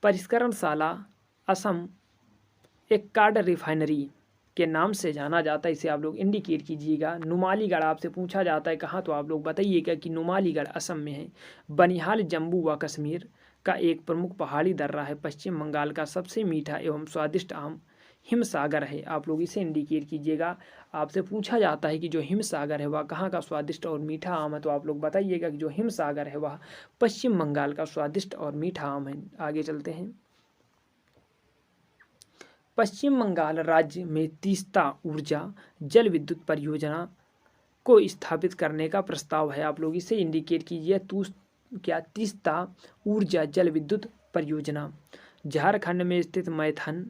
[SPEAKER 1] परिष्करणशाला असम एक कार्ड रिफाइनरी के नाम से जाना जाता है। इसे आप लोग इंडिकेट कीजिएगा। नुमालीगढ़ आपसे पूछा जाता है कहाँ, तो आप लोग बताइएगा कि नुमालीगढ़ असम में है। बनिहाल जम्मू व कश्मीर का एक प्रमुख पहाड़ी दर्रा है। पश्चिम बंगाल का सबसे मीठा एवं स्वादिष्ट आम हिमसागर है। आप लोग इसे इंडिकेट कीजिएगा। आपसे पूछा जाता है कि जो हिमसागर है वह कहाँ का स्वादिष्ट और मीठा आम है, तो आप लोग बताइएगा कि जो हिमसागर है वह पश्चिम बंगाल का स्वादिष्ट और मीठा आम है। आगे चलते हैं। पश्चिम बंगाल राज्य में तीस्ता ऊर्जा जल विद्युत परियोजना को स्थापित करने का प्रस्ताव है। आप लोग इसे इंडिकेट कीजिए। तीस्ता ऊर्जा जल विद्युत परियोजना झारखंड में स्थित मैथन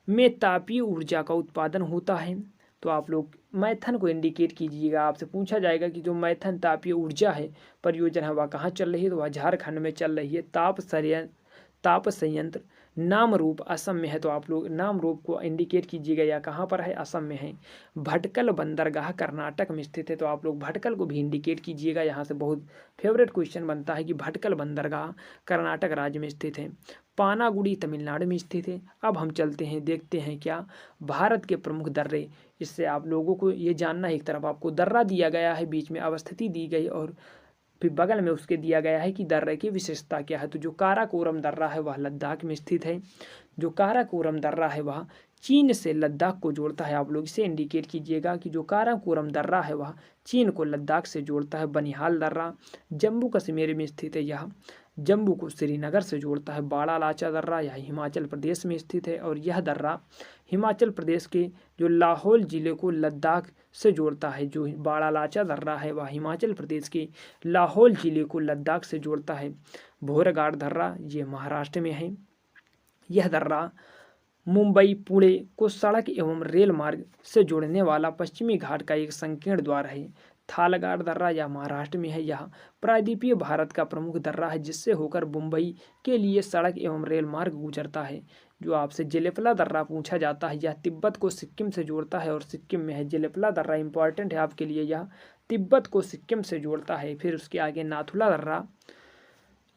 [SPEAKER 1] में तापीय ऊर्जा का उत्पादन होता है। तो आप लोग मैथन को इंडिकेट कीजिएगा। आपसे पूछा जाएगा कि जो मैथन तापीय ऊर्जा है परियोजना है वह कहाँ चल रही है, तो वह झारखंड में चल रही है। ताप संयंत्र नामरूप असम में है। तो आप लोग नामरूप को इंडिकेट कीजिएगा। या कहाँ पर है, असम में है। भटकल बंदरगाह कर्नाटक में स्थित है। तो आप लोग भटकल को भी इंडिकेट कीजिएगा। यहाँ से बहुत फेवरेट क्वेश्चन बनता है कि भटकल बंदरगाह कर्नाटक राज्य में स्थित है। पानागुड़ी तमिलनाडु में स्थित है। अब हम चलते हैं, देखते हैं क्या भारत के प्रमुख दर्रे। इससे आप लोगों को ये जानना है, एक तरफ आपको दर्रा दिया गया है, बीच में अवस्थिति दी गई और फिर बगल में उसके दिया गया है कि दर्रे की विशेषता क्या है। तो जो काराकोरम दर्रा है वह लद्दाख में स्थित है। जो काराकोरम दर्रा है वह चीन से लद्दाख को जोड़ता है। आप लोग इसे इंडिकेट कीजिएगा कि जो काराकोरम दर्रा है वह चीन को लद्दाख से जोड़ता है। बनिहाल दर्रा जम्मू कश्मीर में स्थित है, यह जम्मू को श्रीनगर से जोड़ता है। बाड़ा लाचा दर्रा यह हिमाचल प्रदेश में स्थित है और यह दर्रा हिमाचल प्रदेश के जो लाहौल ज़िले को लद्दाख से जोड़ता है। जो बाड़ा लाचा दर्रा है वह हिमाचल प्रदेश के लाहौल ज़िले को लद्दाख से जोड़ता है। भोरघाट दर्रा ये महाराष्ट्र में है। यह दर्रा मुंबई पुणे को सड़क एवं रेल मार्ग से जोड़ने वाला पश्चिमी घाट का एक संकीर्ण द्वार है। थालगाड़ दर्रा यह महाराष्ट्र में है। यह प्रायद्वीपीय भारत का प्रमुख दर्रा है जिससे होकर मुंबई के लिए सड़क एवं रेल मार्ग गुजरता है। जो आपसे जेलेपला दर्रा पूछा जाता है, यह तिब्बत को सिक्किम से जोड़ता है और सिक्किम में है। जेलेपला दर्रा इंपॉर्टेंट है आपके लिए, यह तिब्बत को सिक्किम से जोड़ता है। फिर उसके आगे नाथुला दर्रा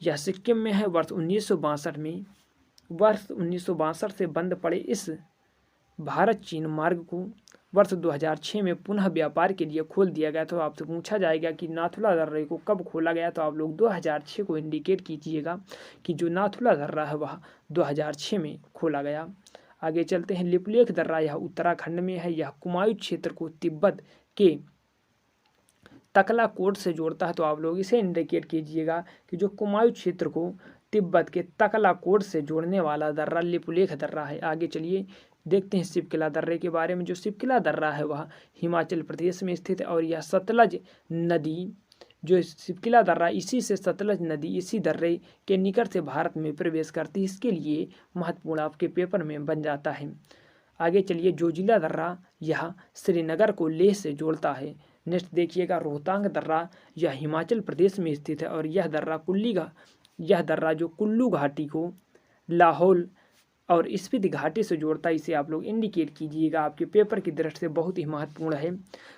[SPEAKER 1] यह सिक्किम में है। वर्ष 1962 से बंद पड़े इस भारत चीन मार्ग को वर्ष 2006 में पुनः व्यापार के लिए खोल दिया गया। तो आपसे पूछा जाएगा कि नाथुला दर्रे को कब खोला गया, तो आप लोग 2006 को इंडिकेट कीजिएगा कि जो नाथुला दर्रा है वह 2006 में खोला गया। आगे चलते हैं। लिपुलेख दर्रा यह उत्तराखंड में है। यह कुमाऊं क्षेत्र को तिब्बत के तकलाकोट से जोड़ता है। तो आप लोग इसे इंडिकेट कीजिएगा कि जो कुमाऊं क्षेत्र को तिब्बत के तकलाकोट से जोड़ने वाला दर्रा लिपुलेख दर्रा है। आगे चलिए देखते हैं शिवकिला दर्रे के बारे में। जो शिवकिला दर्रा है वह हिमाचल प्रदेश में स्थित है और यह सतलज नदी, जो शिवकिला दर्रा इसी से सतलज नदी इसी दर्रे के निकट से भारत में प्रवेश करती है। इसके लिए महत्वपूर्ण आपके पेपर में बन जाता है। आगे चलिए जोजिला दर्रा यह श्रीनगर को लेह से जोड़ता है। नेक्स्ट देखिएगा रोहतांग दर्रा यह हिमाचल प्रदेश में स्थित है और यह दर्रा जो कुल्लू घाटी को लाहौल और स्पीति घाटी से जोड़ता है। इसे आप लोग इंडिकेट कीजिएगा, आपके पेपर की दृष्टि से बहुत ही महत्वपूर्ण है।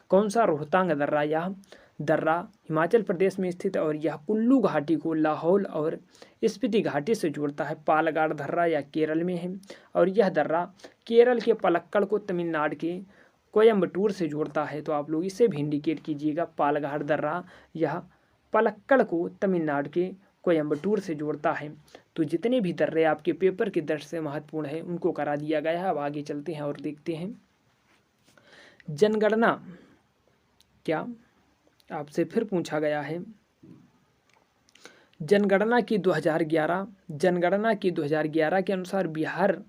[SPEAKER 1] कौन सा? रोहतांग दर्रा। यह दर्रा हिमाचल प्रदेश में स्थित है और यह कुल्लू घाटी को लाहौल और स्पीति घाटी से जोड़ता है। पालगाड़ दर्रा यह केरल में है और यह दर्रा केरल के पलक्कड़ को तमिलनाडु के कोयम्बटूर से जोड़ता है। तो आप लोग इसे भी इंडिकेट कीजिएगा। पालगाड़ दर्रा यह पलक्कड़ को तमिलनाडु के कोयम्बटूर से जोड़ता है। तो जितने भी दर्रे आपके पेपर की दृष्टि से महत्वपूर्ण है उनको करा दिया गया है। अब आगे चलते हैं और देखते हैं जनगणना क्या आपसे फिर पूछा गया है। जनगणना की 2011 के अनुसार बिहार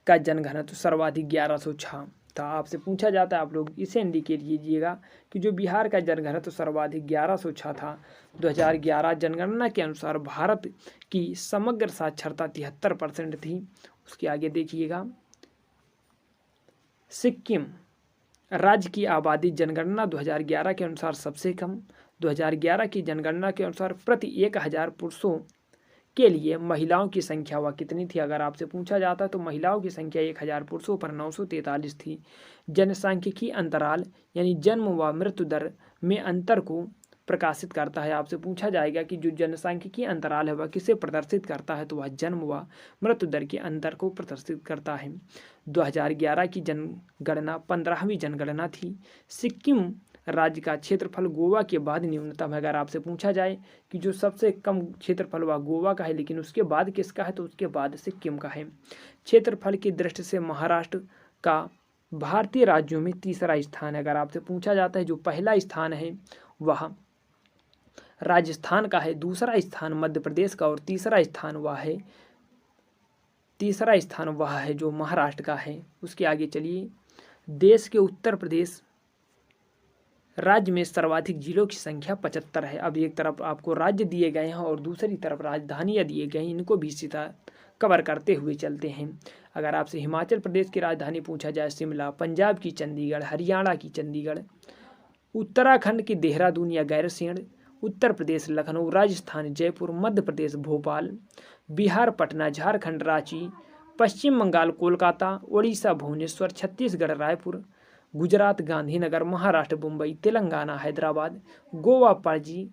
[SPEAKER 1] का जनघनत्व सर्वाधिक 1106 था। आपसे पूछा जाता है, आप लोग इसे इंडिकेट कीजिएगा कि जो बिहार का जनघनत्व सर्वाधिक 1106 था। 2011 जनगणना के अनुसार भारत की समग्र साक्षरता 73% थी। उसके आगे देखिएगा सिक्किम राज्य की आबादी जनगणना 2011 के अनुसार सबसे कम। 2011 की जनगणना के अनुसार प्रति 1000 पुरुषों के लिए महिलाओं की संख्या वह कितनी थी? अगर आपसे पूछा जाता है तो महिलाओं की संख्या 1000 पुरुषों पर 943 थी। जनसांख्यिकी अंतराल यानी जन्म व मृत्यु दर में अंतर को प्रकाशित करता है। आपसे पूछा जाएगा कि जो जनसांख्यिकी अंतराल है वह किसे प्रदर्शित करता है, तो वह जन्म व मृत्यु दर के अंतर को प्रदर्शित करता है। 2011 की जनगणना 15वीं जनगणना थी। सिक्किम राज्य का क्षेत्रफल गोवा के बाद न्यूनतम है। अगर आपसे पूछा जाए कि जो सबसे कम क्षेत्रफल वह गोवा का है, लेकिन उसके बाद किसका है, तो उसके बाद सिक्किम का है। क्षेत्रफल की दृष्टि से महाराष्ट्र का भारतीय राज्यों में तीसरा स्थान है। अगर आपसे पूछा जाता है जो पहला स्थान है वह राजस्थान का है, दूसरा स्थान मध्य प्रदेश का और तीसरा स्थान वह है जो महाराष्ट्र का है। उसके आगे चलिए देश के उत्तर प्रदेश राज्य में सर्वाधिक जिलों की संख्या 75 है। अब एक तरफ आपको राज्य दिए गए हैं और दूसरी तरफ राजधानियाँ दिए गए हैं, इनको भी सीधा कवर करते हुए चलते हैं। अगर आपसे हिमाचल प्रदेश की राजधानी पूछा जाए शिमला, पंजाब की चंडीगढ़, हरियाणा की चंडीगढ़, उत्तराखंड की देहरादून या गैरसैंण, उत्तर प्रदेश लखनऊ, राजस्थान जयपुर, मध्य प्रदेश भोपाल, बिहार पटना, झारखंड रांची, पश्चिम बंगाल कोलकाता, उड़ीसा भुवनेश्वर, छत्तीसगढ़ रायपुर, गुजरात गांधीनगर, महाराष्ट्र मुंबई, तेलंगाना हैदराबाद, गोवा पणजी,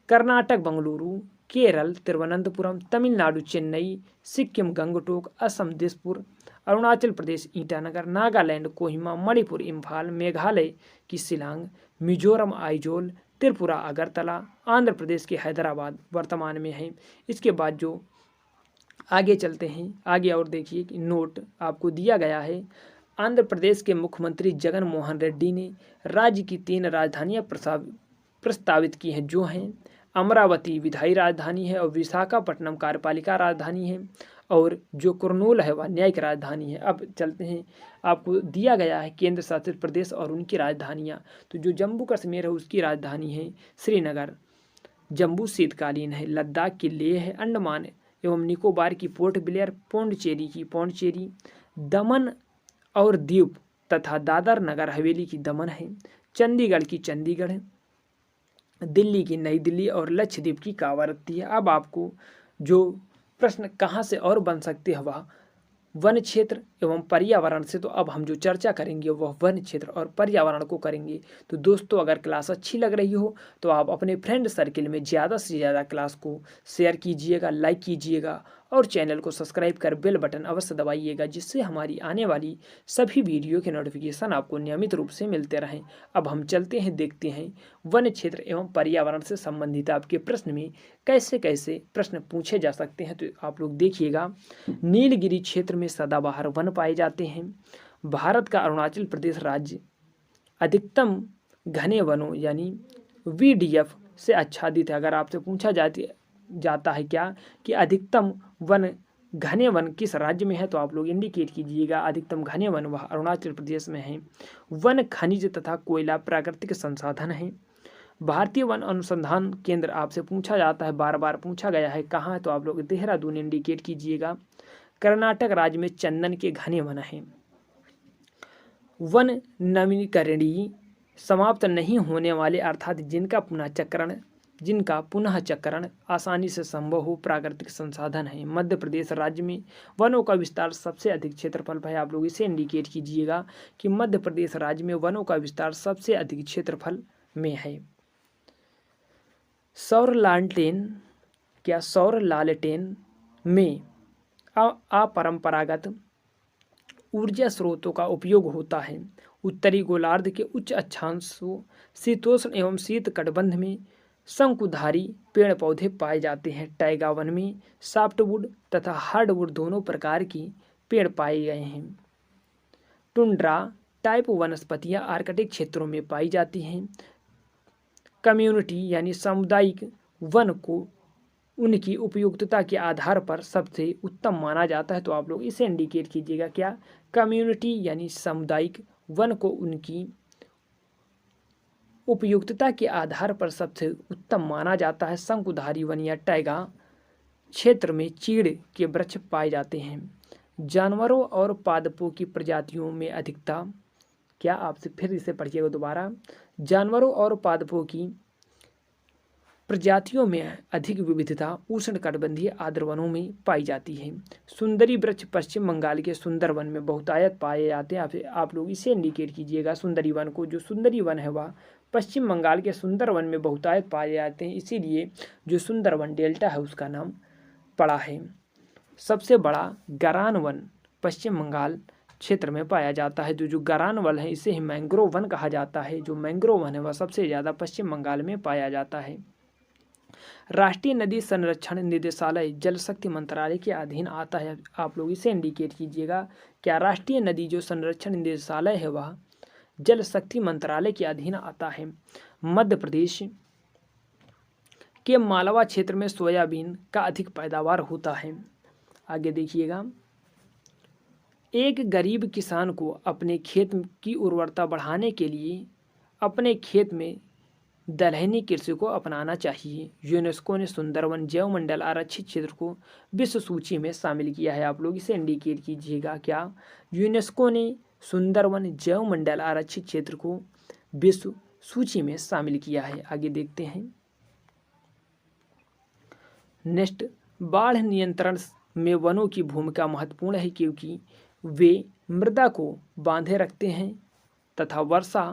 [SPEAKER 1] कर्नाटक बंगलुरु, केरल तिरुवनंतपुरम, तमिलनाडु चेन्नई, सिक्किम गंगटोक, असम दिसपुर, अरुणाचल प्रदेश ईटानगर, नागालैंड कोहिमा, मणिपुर इम्फाल, मेघालय की शिलांग, मिजोरम आइजोल, त्रिपुरा अगरतला, आंध्र प्रदेश के हैदराबाद वर्तमान में है। इसके बाद जो आगे चलते हैं, आगे और देखिए कि नोट आपको दिया गया है। आंध्र प्रदेश के मुख्यमंत्री जगन मोहन रेड्डी ने राज्य की 3 राजधानियां प्रस्तावित की हैं, जो हैं अमरावती विधायी राजधानी है, और विशाखापट्टनम कार्यपालिका राजधानी है, और जो कुर्नूल है वह न्यायिक राजधानी है। अब चलते हैं, आपको दिया गया है केंद्र शासित प्रदेश और उनकी राजधानियाँ। तो जो जम्मू कश्मीर है उसकी राजधानी है श्रीनगर, जम्मू शीतकालीन है, लद्दाख की लेह है, अंडमान एवं निकोबार की पोर्ट ब्लेयर, पौंडचेरी की पौंडचेरी, दमन और दीव तथा दादर नगर हवेली की दमन है, चंडीगढ़ की चंडीगढ़ है, दिल्ली की नई दिल्ली और लक्षद्वीप की कावारत्ती है। अब आपको जो प्रश्न कहाँ से और बन सकते हैं वह वन क्षेत्र एवं पर्यावरण से, तो अब हम जो चर्चा करेंगे वह वन क्षेत्र और पर्यावरण को करेंगे। तो दोस्तों, अगर क्लास अच्छी लग रही हो तो आप अपने फ्रेंड सर्किल में ज़्यादा से ज़्यादा क्लास को शेयर कीजिएगा, लाइक कीजिएगा, और चैनल को सब्सक्राइब कर बेल बटन अवश्य दबाइएगा, जिससे हमारी आने वाली सभी वीडियो के नोटिफिकेशन आपको नियमित रूप से मिलते रहें। अब हम चलते हैं, देखते हैं वन क्षेत्र एवं पर्यावरण से संबंधित आपके प्रश्न में कैसे कैसे प्रश्न पूछे जा सकते हैं। तो आप लोग देखिएगा, नीलगिरी क्षेत्र में सदाबहार वन पाए जाते हैं। भारत का अरुणाचल प्रदेश राज्य अधिकतम घने वनों यानी VDF से आच्छादित है। अगर आपसे पूछा जाता है क्या कि अधिकतम वन घने वन किस राज्य में है, तो आप लोग इंडिकेट कीजिएगा। अधिकतम घने वन वह अरुणाचल प्रदेश में है। वन खनिज तथा कोयला प्राकृतिक संसाधन है। भारतीय वन अनुसंधान केंद्र आपसे पूछा जाता है, बार बार पूछा गया है, कहाँ है, तो आप लोग देहरादून इंडिकेट कीजिएगा। कर्नाटक राज्य में चंदन के घने वन हैं। वन नवीकरणीय समाप्त नहीं होने वाले अर्थात जिनका पुनः चक्रण आसानी से संभव हो प्राकृतिक संसाधन है। मध्य प्रदेश राज्य में वनों का विस्तार सबसे अधिक क्षेत्रफल पर है। आप लोग इसे इंडिकेट कीजिएगा कि मध्य प्रदेश राज्य में वनों का विस्तार सबसे अधिक क्षेत्रफल में है। सौर लालटेन में अपरंपरागत ऊर्जा स्रोतों का उपयोग होता है। उत्तरी गोलार्ध के उच्च अक्षांशों, शीतोष्ण एवं शीतकटिबंध में शंकुधारी पेड़ पौधे पाए जाते हैं। टैगा वन में सॉफ्टवुड तथा हार्डवुड दोनों प्रकार की पेड़ पाए गए हैं। टुंड्रा टाइप वनस्पतियां आर्कटिक क्षेत्रों में पाई जाती हैं। कम्युनिटी यानी सामुदायिक वन को उनकी उपयुक्तता के आधार पर सबसे उत्तम माना जाता है। तो आप लोग इसे इंडिकेट कीजिएगा, क्या कम्युनिटी यानी सामुदायिक वन को उनकी उपयुक्तता के आधार पर सबसे उत्तम माना जाता है। शंकुधारी वन या टैगा क्षेत्र में चीड़ के वृक्ष पाए जाते हैं। जानवरों और पादपों की प्रजातियों में अधिकता, क्या आपसे फिर इसे पढ़िएगा दोबारा, जानवरों और पादपों की प्रजातियों में अधिक विविधता उष्णकटिबंधीय आर्द्र वनों में पाई जाती है। सुंदरी वृक्ष पश्चिम बंगाल के सुंदरवन में बहुतायत पाए जाते हैं। आप लोग इसे इंडिकेट कीजिएगा, सुंदरी वन को। जो सुंदरी वन है वह पश्चिम बंगाल के सुंदरवन में बहुतायत पाए जाते हैं, इसीलिए जो सुंदरवन डेल्टा है उसका नाम पड़ा है। सबसे बड़ा गरान वन पश्चिम बंगाल क्षेत्र में पाया जाता है। जो गरान वन है इसे ही मैंग्रोव वन कहा जाता है। जो मैंग्रोव वन है वह सबसे ज़्यादा पश्चिम बंगाल में पाया जाता है। राष्ट्रीय नदी संरक्षण निदेशालय जल शक्ति मंत्रालय के अधीन आता है। आप लोग इसे इंडिकेट कीजिएगा, क्या राष्ट्रीय नदी जो संरक्षण निदेशालय है वह जल शक्ति मंत्रालय के अधीन आता है। मध्य प्रदेश के मालवा क्षेत्र में सोयाबीन का अधिक पैदावार होता है। आगे देखिएगा, एक गरीब किसान को अपने खेत की उर्वरता बढ़ाने के लिए अपने खेत में दलहनी कृषि को अपनाना चाहिए। यूनेस्को ने सुंदरवन जैव मंडल आरक्षित क्षेत्र को विश्व सूची में शामिल किया है। आप लोग इसे इंडिकेट कीजिएगा, क्या यूनेस्को ने सुंदरवन जैव मंडल आरक्षित क्षेत्र को विश्व सूची में शामिल किया है। आगे देखते हैं, नेक्स्ट, बाढ़ नियंत्रण में वनों की भूमिका महत्वपूर्ण है, क्योंकि वे मृदा को बांधे रखते हैं तथा वर्षा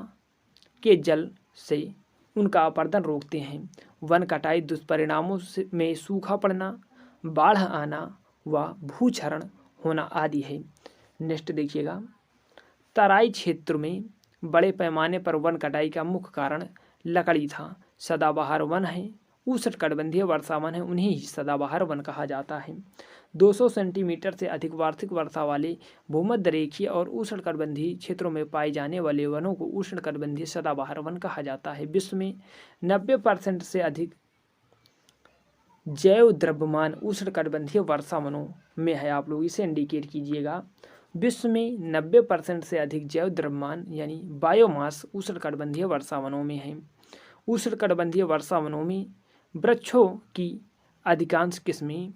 [SPEAKER 1] के जल से उनका अपरदन रोकते हैं। वन कटाई दुष्परिणामों में सूखा पड़ना, बाढ़ आना व भूक्षरण होना आदि है। नेक्स्ट देखिएगा, तराई क्षेत्र में बड़े पैमाने पर वन कटाई का मुख्य कारण लकड़ी था। सदाबहार वन है उष्णकटिबंधीय वर्षा वन है उन्हें ही सदाबहार वन कहा जाता है। 200 सेंटीमीटर से अधिक वार्षिक वर्षा वाले भूमध्य रेखीय और उष्णकटिबंधीय क्षेत्रों में पाए जाने वाले वनों को उष्णकटिबंधीय सदाबहार वन कहा जाता है। विश्व में 90% से अधिक जैव द्रव्यमान उष्णकटिबंधीय वर्षा वनों में है। आप लोग इसे इंडिकेट कीजिएगा। विश्व में 90% से अधिक जैव द्रव्यमान यानी बायोमास उष्णकटिबंधीय वर्षा वनों में है। उष्णकटिबंधीय वर्षा वनों में वृक्षों की अधिकांश किस्में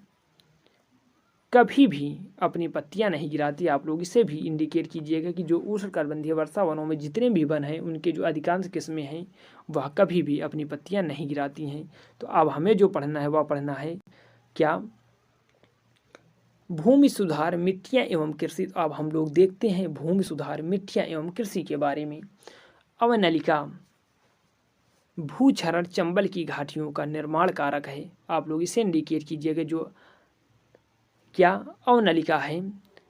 [SPEAKER 1] कभी भी अपनी पत्तियां नहीं गिराती। आप लोग इसे भी इंडिकेट कीजिएगा कि जो उष्णकटिबंधीय वर्षा वनों में जितने भी वन हैं उनके जो अधिकांश किस्में हैं वह कभी भी अपनी पत्तियां नहीं गिराती हैं। तो अब हमें जो पढ़ना है वह पढ़ना है क्या, भूमि सुधार, मिट्टियाँ एवं कृषि। अब हम लोग देखते हैं भूमि सुधार, मिट्टियाँ एवं कृषि के बारे में। अवनलिका भूक्षरण चंबल की घाटियों का निर्माण कारक है। आप लोग इसे इंडिकेट कीजिएगा। जो क्या अवनलिका है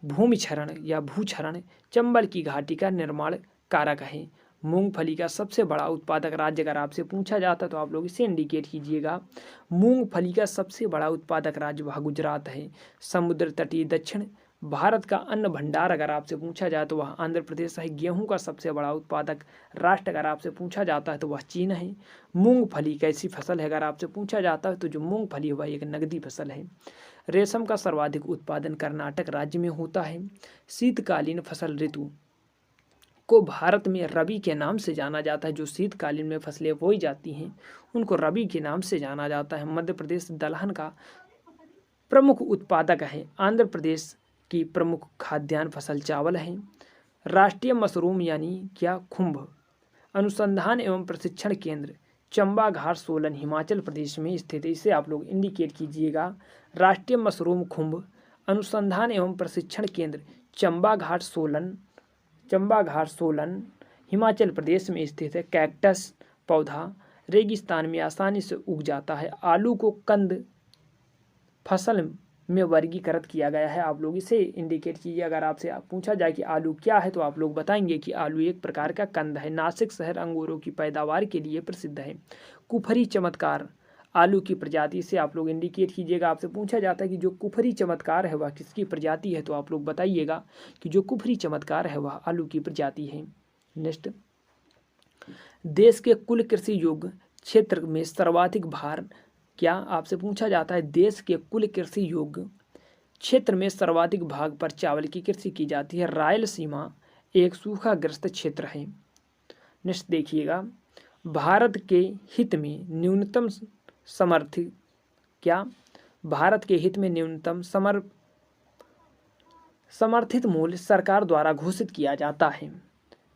[SPEAKER 1] भूमि क्षरण या भूक्षरण चंबल की घाटी का निर्माण कारक है। मूंगफली का सबसे बड़ा उत्पादक राज्य अगर आपसे पूछा जाता तो आप लोग इसे इंडिकेट कीजिएगा। मूंगफली का सबसे बड़ा उत्पादक राज्य वह गुजरात है। समुद्र तटीय दक्षिण भारत का अन्न भंडार अगर आपसे पूछा जाए तो वह आंध्र प्रदेश है। गेहूं का सबसे बड़ा उत्पादक राष्ट्र अगर आपसे पूछा जाता है तो वह चीन है। मूंगफली कैसी फसल है अगर आपसे पूछा जाता है तो जो मूंगफली है वह एक नगदी फसल है। रेशम का सर्वाधिक उत्पादन कर्नाटक राज्य में होता है। शीतकालीन फसल ऋतु को भारत में रबी के नाम से जाना जाता है। जो शीतकालीन में फसलें बोई जाती हैं उनको रबी के नाम से जाना जाता है। मध्य प्रदेश दलहन का प्रमुख उत्पादक है। आंध्र प्रदेश की प्रमुख खाद्यान्न फसल चावल है। राष्ट्रीय मशरूम यानी क्या खुम्भ अनुसंधान एवं प्रशिक्षण केंद्र चंबा घाट सोलन हिमाचल प्रदेश में स्थित है। इसे आप लोग इंडिकेट कीजिएगा। राष्ट्रीय मशरूम खुम्भ अनुसंधान एवं प्रशिक्षण केंद्र चंबा घाट सोलन हिमाचल प्रदेश में स्थित है। कैक्टस पौधा रेगिस्तान में आसानी से उग जाता है। आलू को कंद फसल में वर्गीकृत किया गया है। आप लोग इसे इंडिकेट कीजिए। अगर आपसे पूछा जाए कि आलू क्या है तो आप लोग बताएंगे कि आलू एक प्रकार का कंद है। नासिक शहर अंगूरों की पैदावार के लिए प्रसिद्ध है। कुफरी चमत्कार आलू की प्रजाति से आप लोग इंडिकेट कीजिएगा। आपसे पूछा जाता है कि जो कुफरी चमत्कार है वह किसकी प्रजाति है तो आप लोग बताइएगा कि जो कुफरी चमत्कार है वह आलू की प्रजाति है। नेक्स्ट, देश के कुल कृषि योग्य क्षेत्र में सर्वाधिक भार क्या आपसे पूछा जाता है। देश के कुल कृषि योग्य क्षेत्र में सर्वाधिक भाग पर चावल की कृषि की जाती है। रायलसीमा एक सूखाग्रस्त क्षेत्र है। नेक्स्ट देखिएगा, भारत के हित में न्यूनतम समर्थित क्या, भारत के हित में न्यूनतम समर्थित मूल्य सरकार द्वारा घोषित किया जाता है।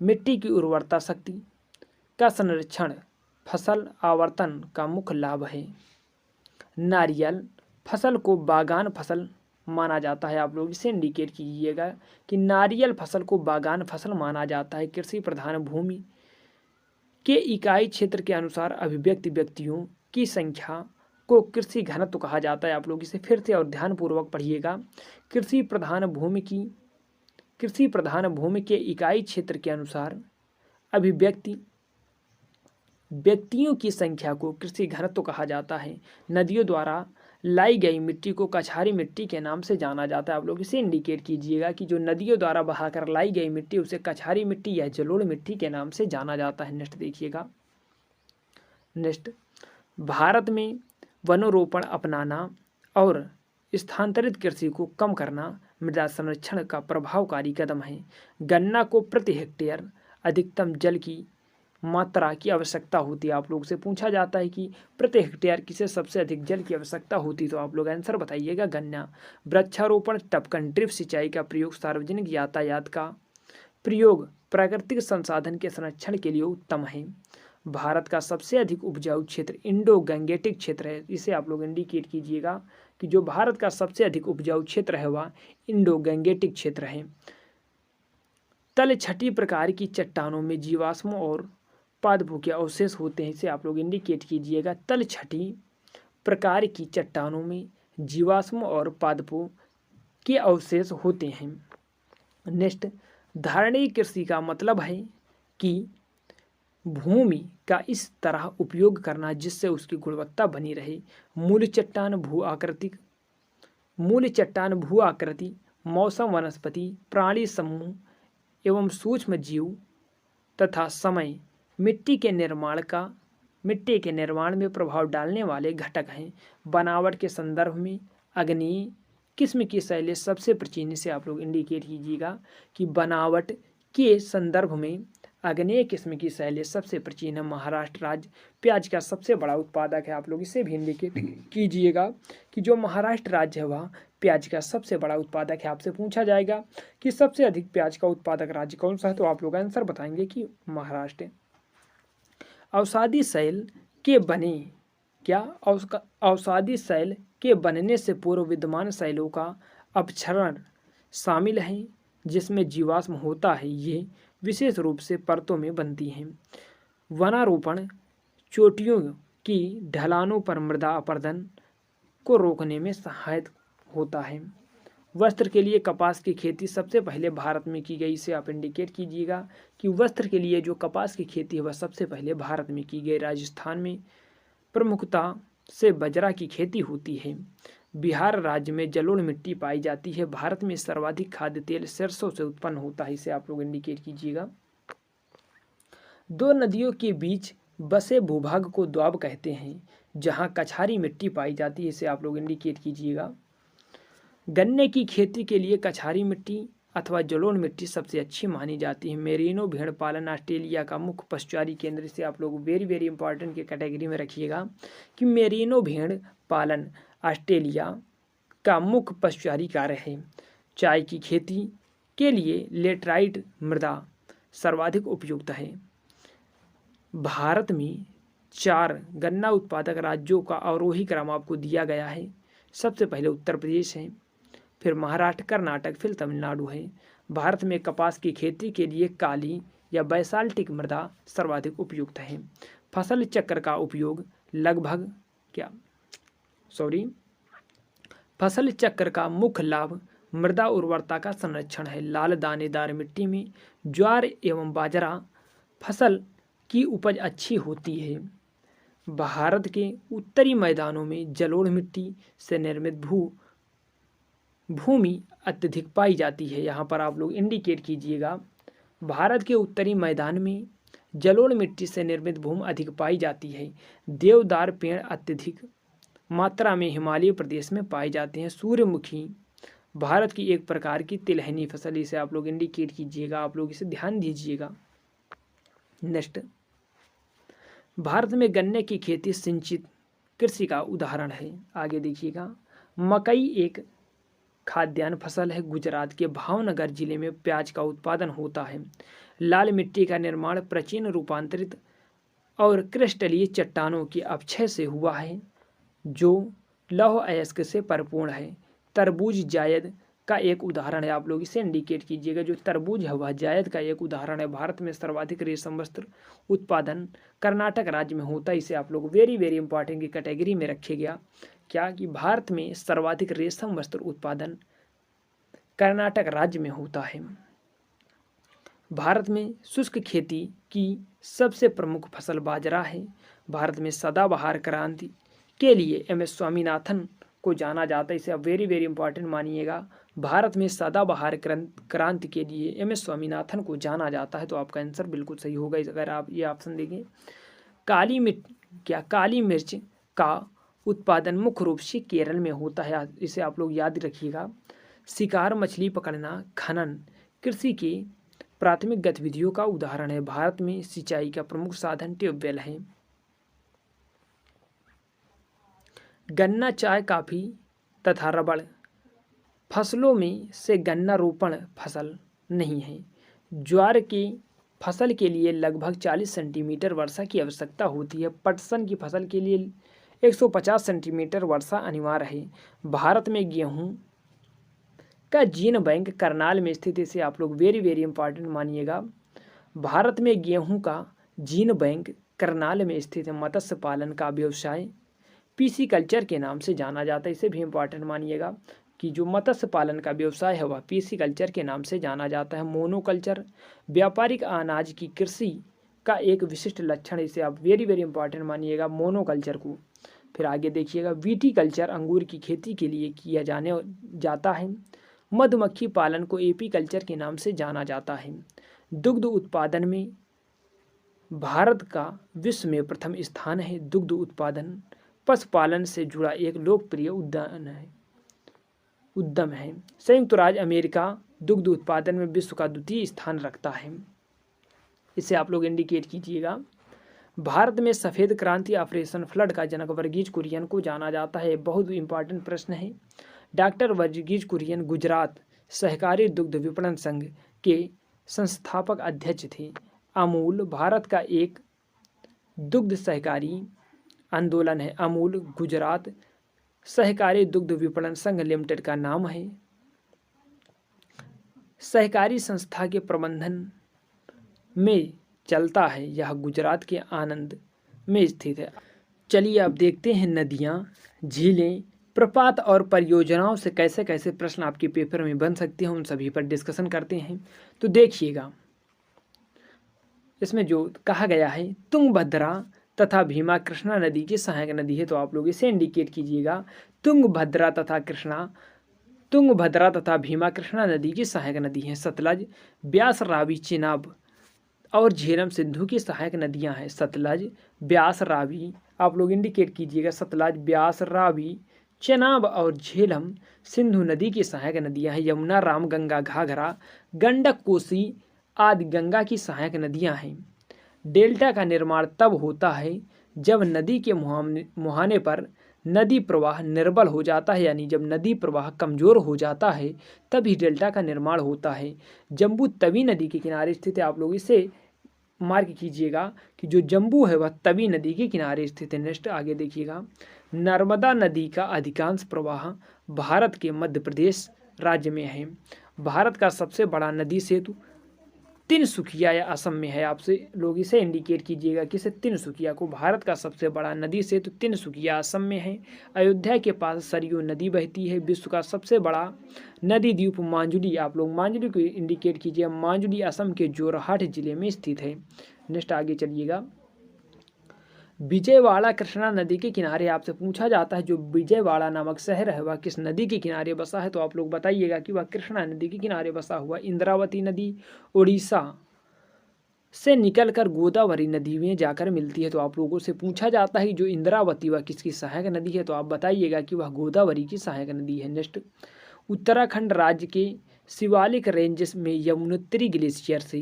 [SPEAKER 1] मिट्टी की उर्वरता शक्ति का संरक्षण फसल आवर्तन का मुख्य लाभ है। नारियल फसल को बागान फसल माना जाता है। आप लोग इसे इंडिकेट कीजिएगा कि नारियल फसल को बागान फसल माना जाता है। कृषि प्रधान भूमि के इकाई क्षेत्र के अनुसार अभिव्यक्ति व्यक्तियों की संख्या को कृषि घनत्व कहा जाता है। आप लोग इसे फिर से और ध्यानपूर्वक पढ़िएगा। कृषि प्रधान भूमि के इकाई क्षेत्र के अनुसार व्यक्तियों की संख्या को कृषि घनत्व कहा जाता है। नदियों द्वारा लाई गई मिट्टी को कछारी मिट्टी के नाम से जाना जाता है। आप लोग इसे इंडिकेट कीजिएगा कि जो नदियों द्वारा बहाकर लाई गई मिट्टी उसे कछारी मिट्टी या जलोढ़ मिट्टी के नाम से जाना जाता है। नेक्स्ट देखिएगा। नेक्स्ट, भारत में वनोरोपण अपनाना और स्थानांतरित कृषि को कम करना मृदा संरक्षण का प्रभावकारी कदम है। गन्ना को प्रति हेक्टेयर अधिकतम जल की मात्रा की आवश्यकता होती है। आप लोग से पूछा जाता है कि प्रति हेक्टेयर किसे सबसे अधिक जल की आवश्यकता होती है तो आप लोग आंसर बताइएगा गन्ना। वृक्षारोपण टपकन ड्रिप सिंचाई का प्रयोग सार्वजनिक यातायात का प्रयोग प्राकृतिक संसाधन के संरक्षण के लिए उत्तम है। भारत का सबसे अधिक उपजाऊ क्षेत्र इंडो गैंगेटिक क्षेत्र है। इसे आप लोग इंडिकेट कीजिएगा कि जो भारत का सबसे अधिक उपजाऊ क्षेत्र है वह इंडो गैंगेटिक क्षेत्र है। तलछटी प्रकार की चट्टानों में जीवाश्मों और पादपों के अवशेष होते हैं। इसे आप लोग इंडिकेट कीजिएगा। तलछटी प्रकार की चट्टानों में जीवाश्मों और पादपों के अवशेष होते हैं। नेक्स्ट, धारणीय कृषि का मतलब है कि भूमि का इस तरह उपयोग करना जिससे उसकी गुणवत्ता बनी रहे। मूल चट्टान भू आकृति, मौसम, वनस्पति, प्राणी समूह एवं सूक्ष्म जीव तथा समय मिट्टी के निर्माण में प्रभाव डालने वाले घटक हैं। बनावट के संदर्भ में अग्नेय किस्म की शैली सबसे प्राचीन, से आप लोग इंडिकेट कीजिएगा कि बनावट के संदर्भ में अग्नेय किस्म की शैली सबसे प्राचीन है। महाराष्ट्र राज्य प्याज का सबसे बड़ा उत्पादक है। आप लोग इसे भी इंडिकेट कीजिएगा कि जो महाराष्ट्र राज्य है वह प्याज का सबसे बड़ा उत्पादक है। आपसे पूछा जाएगा कि सबसे अधिक प्याज का उत्पादक राज्य कौन सा है, तो आप लोग आंसर बताएंगे कि महाराष्ट्र। अवसादी शैल के बनने से पूर्व विद्यमान शैलों का अपक्षरण शामिल है, जिसमें जीवाश्म होता है। ये विशेष रूप से परतों में बनती हैं। वनारोपण चोटियों की ढलानों पर मृदा अपरदन को रोकने में सहायक होता है। वस्त्र के लिए कपास की खेती सबसे पहले भारत में की गई। इसे आप इंडिकेट कीजिएगा कि वस्त्र के लिए जो कपास की खेती है वह सबसे पहले भारत में की गई। राजस्थान में प्रमुखता से बाजरा की खेती होती है। बिहार राज्य में जलोढ़ मिट्टी पाई जाती है। भारत में सर्वाधिक खाद्य तेल सरसों से उत्पन्न होता है। इसे आप लोग इंडिकेट कीजिएगा। दो नदियों के बीच बसे भूभाग को द्वाब कहते हैं, जहां कछारी मिट्टी पाई जाती है। इसे आप लोग इंडिकेट कीजिएगा। गन्ने की खेती के लिए कछारी मिट्टी अथवा जलोढ़ मिट्टी सबसे अच्छी मानी जाती है। मेरिनो भेड़ पालन ऑस्ट्रेलिया का मुख्य पशुचारी केंद्र। से आप लोग वेरी इंपॉर्टेंट के कैटेगरी में रखिएगा कि मेरिनो भेड़ पालन ऑस्ट्रेलिया का मुख्य पशुचारी कार्य है। चाय की खेती के लिए लेटराइट मृदा सर्वाधिक उपयुक्त है। भारत में 4 गन्ना उत्पादक राज्यों का अवरोही क्रम आपको दिया गया है। सबसे पहले उत्तर प्रदेश है, फिर महाराष्ट्र, कर्नाटक, फिर तमिलनाडु है। भारत में कपास की खेती के लिए काली या बैसाल्टिक मृदा सर्वाधिक उपयुक्त है। फसल चक्र का उपयोग फसल चक्र का मुख्य लाभ मृदा उर्वरता का संरक्षण है। लाल दानेदार मिट्टी में ज्वार एवं बाजरा फसल की उपज अच्छी होती है। भारत के उत्तरी मैदानों में जलोढ़ मिट्टी से निर्मित भूमि अत्यधिक पाई जाती है। यहाँ पर आप लोग इंडिकेट कीजिएगा। भारत के उत्तरी मैदान में जलोढ़ मिट्टी से निर्मित भूमि अधिक पाई जाती है। देवदार पेड़ अत्यधिक मात्रा में हिमालय प्रदेश में पाए जाते हैं। सूर्यमुखी भारत की एक प्रकार की तिलहनी फसल। इसे आप लोग इंडिकेट कीजिएगा। आप लोग इसे ध्यान दीजिएगा। नेक्स्ट, भारत में गन्ने की खेती सिंचित कृषि का उदाहरण है। आगे देखिएगा। मकई एक खाद्यान्न फसल है। गुजरात के भावनगर जिले में प्याज का उत्पादन होता है। लाल मिट्टी का निर्माण प्राचीन रूपांतरित और क्रिस्टलीय चट्टानों के अपक्षय से हुआ है, जो लौह अयस्क से परिपूर्ण है। तरबूज जायद का एक उदाहरण है। आप लोग इसे इंडिकेट कीजिएगा। जो तरबूज है वह जायद का एक उदाहरण है। भारत में सर्वाधिक रेशम वस्त्र उत्पादन कर्नाटक राज्य में होता है। इसे आप लोग वेरी इंपॉर्टेंट की कैटेगरी में रखिएगा। क्या कि भारत में सर्वाधिक रेशम वस्त्र उत्पादन कर्नाटक राज्य में होता है। भारत में शुष्क खेती की सबसे प्रमुख फसल बाजरा है। भारत में सदाबहार क्रांति के लिए एम.एस. स्वामीनाथन को जाना जाता है। इसे आप वेरी इंपॉर्टेंट मानिएगा। भारत में सदाबहार क्रांति के लिए एम.एस. स्वामीनाथन को जाना जाता है। तो आपका आंसर बिल्कुल सही होगा अगर आप ये ऑप्शन देंगे। काली मिर्च का उत्पादन मुख्य रूप से केरल में होता है। इसे आप लोग याद रखिएगा। शिकार, मछली पकड़ना, खनन कृषि की प्राथमिक गतिविधियों का उदाहरण है। भारत में सिंचाई का प्रमुख साधन ट्यूबवेल है। गन्ना, चाय, कॉफी तथा रबड़ फसलों में से गन्ना रोपण फसल नहीं है। ज्वार की फसल के लिए लगभग 40 सेंटीमीटर वर्षा की आवश्यकता होती है। पटसन की फसल के लिए 150 सेंटीमीटर वर्षा अनिवार्य है। भारत में गेहूं का जीन बैंक करनाल में स्थित है। इसे आप लोग वेरी इंपॉर्टेंट मानिएगा। भारत में गेहूं का जीन बैंक करनाल में स्थित है। मत्स्य पालन का व्यवसाय पीसी कल्चर के नाम से जाना जाता है। इसे भी इंपॉर्टेंट मानिएगा कि जो मत्स्य पालन का व्यवसाय है वह पीसी कल्चर के नाम से जाना जाता है। मोनोकल्चर व्यापारिक अनाज की कृषि का एक विशिष्ट लक्षण, इसे आप वेरी वेरी इंपॉर्टेंट मानिएगा, मोनोकल्चर को। फिर आगे देखिएगा, विटीकल्चर अंगूर की खेती के लिए किया जाता है। मधुमक्खी पालन को एपीकल्चर के नाम से जाना जाता है। दुग्ध उत्पादन में भारत का विश्व में प्रथम स्थान है। दुग्ध उत्पादन पशुपालन से जुड़ा एक लोकप्रिय उद्यम है। संयुक्त राज्य अमेरिका दुग्ध उत्पादन में विश्व का द्वितीय स्थान रखता है। इसे आप लोग इंडिकेट कीजिएगा। भारत में सफ़ेद क्रांति ऑपरेशन फ्लड का जनक वर्गीज कुरियन को जाना जाता है। बहुत इंपॉर्टेंट प्रश्न है। डॉक्टर वर्गीज कुरियन गुजरात सहकारी दुग्ध विपणन संघ के संस्थापक अध्यक्ष थे। अमूल भारत का एक दुग्ध सहकारी आंदोलन है। अमूल गुजरात सहकारी दुग्ध विपणन संघ लिमिटेड का नाम है। सहकारी संस्था के प्रबंधन में चलता है। यह गुजरात के आनंद में स्थित है। चलिए अब देखते हैं नदियाँ, झीलें, प्रपात और परियोजनाओं से कैसे कैसे प्रश्न आपके पेपर में बन सकते हैं, उन सभी पर डिस्कशन करते हैं। तो देखिएगा, इसमें जो कहा गया है तुंगभद्रा तथा भीमा कृष्णा नदी की सहायक नदी है, तो आप लोग इसे इंडिकेट कीजिएगा। तुंगभद्रा तथा भीमा कृष्णा नदी की सहायक नदी है। सतलज, ब्यास, रावी, चेनाब और झेलम सिंधु की सहायक नदियां हैं। सतलज, ब्यास, रावी आप लोग इंडिकेट कीजिएगा। सतलज, ब्यास, रावी, चेनाब और झेलम सिंधु नदी की सहायक नदियां हैं। यमुना, राम, गंगा, घाघरा, गंडक, कोसी आदि गंगा की सहायक नदियां हैं। डेल्टा का निर्माण तब होता है जब नदी के मुहाने पर नदी प्रवाह निर्बल हो जाता है, यानी जब नदी प्रवाह कमज़ोर हो जाता है तभी डेल्टा का निर्माण होता है। जम्बू तवी नदी के किनारे स्थित है। आप लोग इसे मार्क कीजिएगा कि जो जम्बू है वह तवी नदी के किनारे स्थित है। नेक्स्ट आगे देखिएगा, नर्मदा नदी का अधिकांश प्रवाह भारत के मध्य प्रदेश राज्य में है। भारत का सबसे बड़ा नदी सेतु तिनसुकिया या असम में है। आपसे लोग इसे इंडिकेट कीजिएगा कि इसे तिनसुकिया को। भारत का सबसे बड़ा नदी सेतु तिनसुकिया असम में है। अयोध्या के पास सरयू नदी बहती है। विश्व का सबसे बड़ा नदी द्वीप मांजुली, आप लोग मांजुली को इंडिकेट कीजिए। मांजुली असम के जोरहाट जिले में स्थित है। नेक्स्ट आगे चलिएगा, विजयवाड़ा कृष्णा नदी के किनारे आपसे पूछा जाता है जो विजयवाड़ा नामक शहर है वह किस नदी के किनारे बसा है, तो आप लोग बताइएगा कि वह कृष्णा नदी के किनारे बसा हुआ। इंद्रावती नदी उड़ीसा से निकलकर गोदावरी नदी में जाकर मिलती है, तो आप लोगों से पूछा जाता है जो इंद्रावती वह किसकी सहायक नदी है, तो आप बताइएगा कि वह गोदावरी की सहायक नदी है। नेक्स्ट, उत्तराखंड राज्य के शिवालिक रेंजेस में यमुनोत्री ग्लेशियर से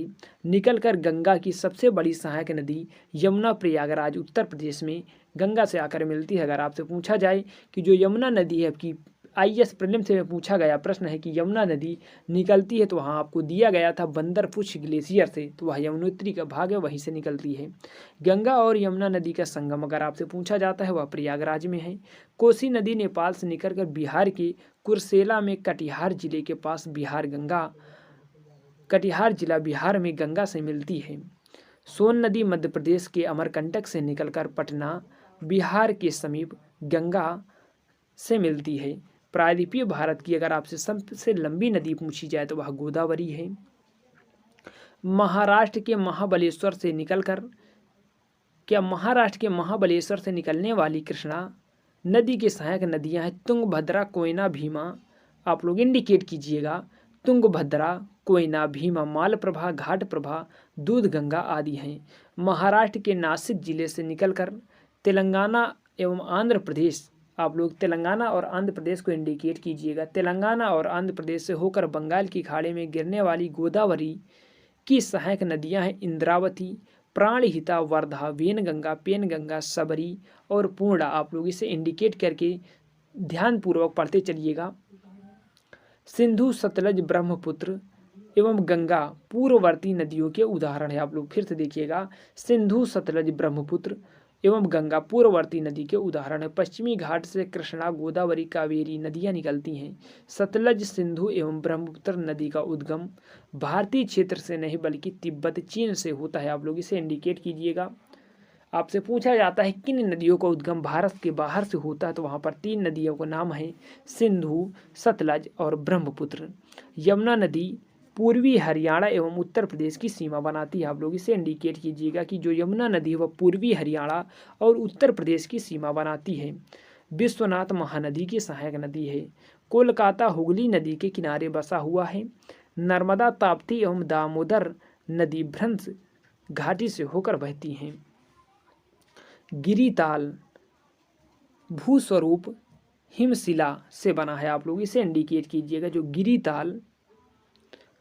[SPEAKER 1] निकलकर गंगा की सबसे बड़ी सहायक नदी यमुना प्रयागराज उत्तर प्रदेश में गंगा से आकर मिलती है। अगर आपसे पूछा जाए कि जो यमुना नदी है, आपकी आईएएस प्रीलिम से पूछा गया प्रश्न है कि यमुना नदी निकलती है, तो वहाँ आपको दिया गया था बंदरपुछ ग्लेशियर से, तो वह यमुनोत्री का भाग है, वहीं से निकलती है। गंगा और यमुना नदी का संगम अगर आपसे पूछा जाता है वह प्रयागराज में है। कोसी नदी नेपाल से निकलकर बिहार के कुर्सेला में कटिहार जिले के पास कटिहार जिला बिहार में गंगा से मिलती है। सोन नदी मध्य प्रदेश के अमरकंटक से निकलकर पटना बिहार के समीप गंगा से मिलती है। प्रायद्वीपीय भारत की अगर आपसे सबसे लंबी नदी पूछी जाए तो वह गोदावरी है। महाराष्ट्र के महाबलेश्वर से निकलने वाली कृष्णा नदी की सहायक नदियां हैं तुंगभद्रा, कोयना, भीमा। आप लोग इंडिकेट कीजिएगा। तुंगभद्रा, कोयना, भीमा, मालप्रभा, घाटप्रभा, दूधगंगा आदि हैं। महाराष्ट्र के नासिक जिले से निकलकर तेलंगाना एवं आंध्र प्रदेश, आप लोग तेलंगाना और आंध्र प्रदेश को इंडिकेट कीजिएगा। तेलंगाना और आंध्र प्रदेश से होकर बंगाल की खाड़ी में गिरने वाली गोदावरी की सहायक नदियां हैं इंद्रावती, प्राणहिता, वर्धा, वेनगंगा, पेनगंगा, सबरी और पूर्णा। आप लोग इसे इंडिकेट करके ध्यानपूर्वक पढ़ते चलिएगा। सिंधु, सतलज, ब्रह्मपुत्र एवं गंगा पूर्ववर्ती नदियों के उदाहरण है। आप लोग फिर से देखिएगा, सिंधु, सतलज, ब्रह्मपुत्र एवं गंगा पूर्ववर्ती नदी के उदाहरण है। पश्चिमी घाट से कृष्णा, गोदावरी, कावेरी नदियां निकलती हैं। सतलज, सिंधु एवं ब्रह्मपुत्र नदी का उद्गम भारतीय क्षेत्र से नहीं बल्कि तिब्बत, चीन से होता है। आप लोग इसे इंडिकेट कीजिएगा। आपसे पूछा जाता है किन नदियों का उद्गम भारत के बाहर से होता है, तो वहाँ पर 3 नदियों का नाम है सिंधु, सतलज और ब्रह्मपुत्र। यमुना नदी पूर्वी हरियाणा एवं उत्तर प्रदेश की सीमा बनाती है। आप लोग इसे इंडिकेट कीजिएगा कि जो यमुना नदी है वह पूर्वी हरियाणा और उत्तर प्रदेश की सीमा बनाती है। विश्वनाथ महानदी की सहायक नदी है। कोलकाता हुगली नदी के किनारे बसा हुआ है। नर्मदा ताप्ती एवं दामोदर नदी भ्रंश घाटी से होकर बहती हैं। गिरिताल भूस्वरूप हिमशिला से बना है। आप लोग इसे इंडिकेट कीजिएगा। जो गिरिताल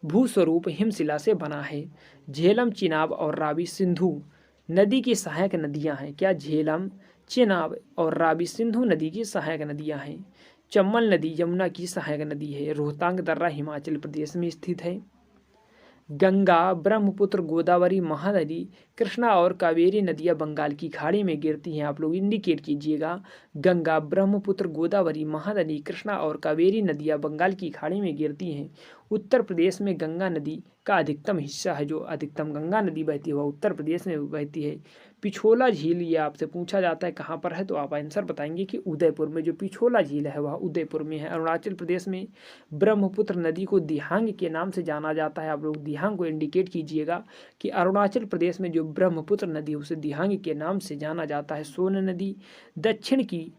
[SPEAKER 1] भूस्वरूप हिमशिला से बना है। झेलम, चिनाब और रावी सिंधु नदी की सहायक नदियां हैं। क्या? झेलम, चिनाब और रावी सिंधु नदी की सहायक नदियां हैं। चम्बल नदी यमुना की सहायक नदी है। रोहतांग दर्रा हिमाचल प्रदेश में स्थित है। गंगा, ब्रह्मपुत्र, गोदावरी, महानदी, कृष्णा और कावेरी नदियां बंगाल की खाड़ी में गिरती हैं। आप लोग इंडिकेट कीजिएगा। गंगा, ब्रह्मपुत्र, गोदावरी, महानदी, कृष्णा और कावेरी नदियां बंगाल की खाड़ी में गिरती हैं। उत्तर प्रदेश में गंगा नदी का अधिकतम हिस्सा है। जो अधिकतम गंगा नदी बहती है वह उत्तर प्रदेश में बहती है। पिछोला झील, ये आपसे पूछा जाता है कहाँ पर है, तो आप आंसर बताएंगे कि उदयपुर में। जो पिछोला झील है वह उदयपुर में है। अरुणाचल प्रदेश में ब्रह्मपुत्र नदी को दिहांग के नाम से जाना जाता है। आप लोग दिहांग को इंडिकेट कीजिएगा कि अरुणाचल प्रदेश में जो ब्रह्मपुत्र नदी है उसे दिहांग के नाम से जाना जाता है। सोन नदी दक्षिण की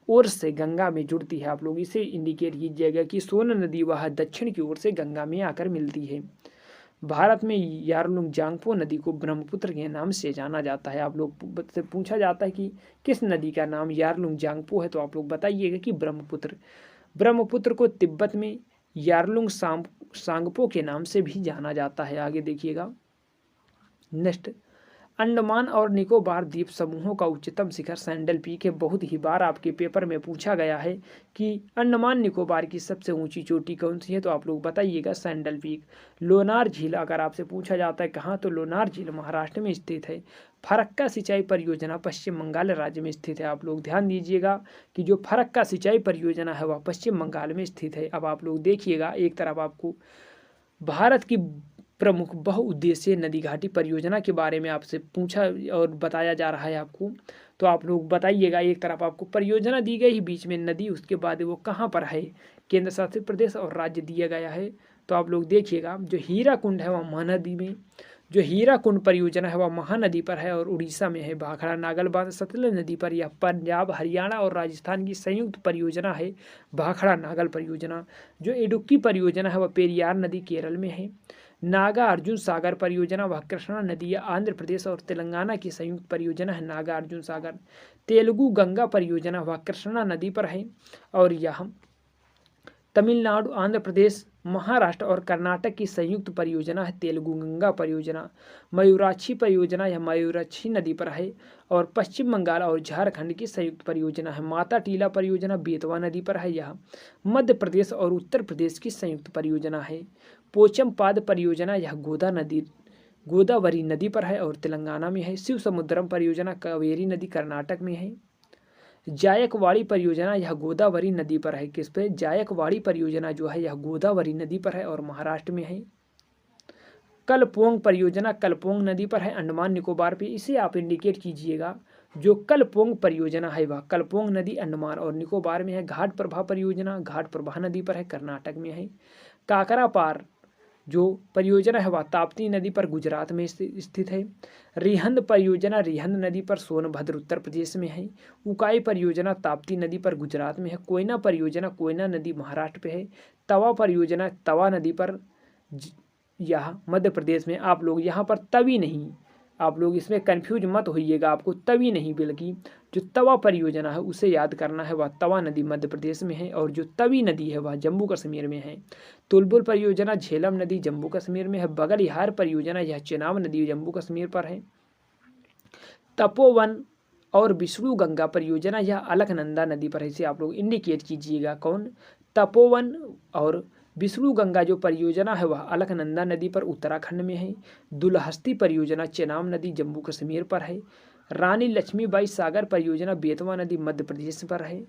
[SPEAKER 1] ओर से गंगा में जुड़ती है। आप लोग इसे इंडिकेट कीजिएगा कि सोन नदी वह दक्षिण की ओर से गंगा में आकर मिलती है। भारत में यारलुंग जांगपो नदी को ब्रह्मपुत्र के नाम से जाना जाता है। आप लोग से पूछा जाता है कि किस नदी का नाम यारलुंग जांगपो है, तो आप लोग बताइएगा कि ब्रह्मपुत्र। ब्रह्मपुत्र को तिब्बत में यारलुंग सांगपो के नाम से भी जाना जाता है। आगे देखिएगा। नेक्स्ट, अंडमान और निकोबार द्वीप समूहों का उच्चतम शिखर सैंडल पीक है। बहुत ही बार आपके पेपर में पूछा गया है कि अंडमान निकोबार की सबसे ऊंची चोटी कौन सी है, तो आप लोग बताइएगा सैंडल पीक। लोनार झील अगर आपसे पूछा जाता है कहाँ, तो लोनार झील महाराष्ट्र में स्थित है। फरक्का सिंचाई परियोजना पश्चिम बंगाल राज्य में स्थित है। आप लोग ध्यान दीजिएगा कि जो फरक्का सिंचाई परियोजना है वह पश्चिम बंगाल में स्थित है। अब आप लोग देखिएगा, एक तरफ आपको भारत की प्रमुख बहुउद्देशीय नदी घाटी परियोजना के बारे में आपसे पूछा और बताया जा रहा है आपको, तो आप लोग बताइएगा। एक तरफ आपको परियोजना दी गई, बीच में नदी, उसके बाद वो कहाँ पर है, केंद्र शासित प्रदेश और राज्य दिया गया है। तो आप लोग देखिएगा, जो हीराकुंड है वह महानदी में, जो हीराकुंड परियोजना है वह महानदी पर है और उड़ीसा में है। भाखड़ा नागल बांध सतलज नदी पर। यह पंजाब, हरियाणा और राजस्थान की संयुक्त परियोजना है, भाखड़ा नागल परियोजना। जो इडुक्की परियोजना है वह पेरियार नदी केरल में है। नागा अर्जुन सागर परियोजना वह कृष्णा नदी या आंध्र प्रदेश और तेलंगाना की संयुक्त परियोजना है, नागा अर्जुन सागर। तेलुगु गंगा परियोजना वह कृष्णा नदी पर है और यह तमिलनाडु, आंध्र प्रदेश, महाराष्ट्र और कर्नाटक की संयुक्त परियोजना है, तेलुगु गंगा परियोजना। मयूराक्षी परियोजना यह मयूराक्षी नदी पर है और पश्चिम बंगाल और झारखंड की संयुक्त परियोजना है। माता टीला परियोजना बेतवा नदी पर है, यह मध्य प्रदेश और उत्तर प्रदेश की संयुक्त परियोजना है। पोचमपाद परियोजना यह गोदावरी नदी पर है और तेलंगाना में है। शिव समुद्रम परियोजना कावेरी नदी कर्नाटक में है। जायकवाड़ी परियोजना यह गोदावरी नदी पर है। किस पे? जायकवाड़ी परियोजना जो है यह गोदावरी नदी पर है और महाराष्ट्र में है। कलपोंग परियोजना कलपोंग नदी पर है, अंडमान निकोबार पे। इसे आप इंडिकेट कीजिएगा। जो कलपोंग परियोजना है वह कलपोंग नदी अंडमान और निकोबार में है। घाट प्रभा परियोजना घाट प्रभा नदी पर है, कर्नाटक में है। काकरा पार जो परियोजना है वह ताप्ती नदी पर गुजरात में स्थित है। रिहंद परियोजना रिहंद नदी पर सोनभद्र उत्तर प्रदेश में है। उकाई परियोजना ताप्ती नदी पर गुजरात में है। कोयना परियोजना कोयना नदी महाराष्ट्र पे है। तवा परियोजना तवा नदी पर यह मध्य प्रदेश में। आप लोग यहाँ पर तवी नहीं, आप लोग इसमें कंफ्यूज मत होइएगा, आपको तवी नहीं बल्कि जो तवा परियोजना है उसे याद करना है। वह तवा नदी मध्य प्रदेश में है और जो तवी नदी है वह जम्मू कश्मीर में है। तुलबुल परियोजना झेलम नदी जम्मू कश्मीर में है। बगलिहार परियोजना यह चेनाब नदी जम्मू कश्मीर पर है। तपोवन और विष्णु गंगा परियोजना यह अलकनंदा नदी पर है। इसे आप लोग इंडिकेट कीजिएगा। कौन? तपोवन और विष्णु गंगा जो परियोजना है वह अलकनंदा नदी पर उत्तराखंड में है। दुलहस्ती परियोजना चेनाब नदी जम्मू कश्मीर पर है। रानी लक्ष्मीबाई सागर परियोजना बेतवा नदी मध्य प्रदेश पर है।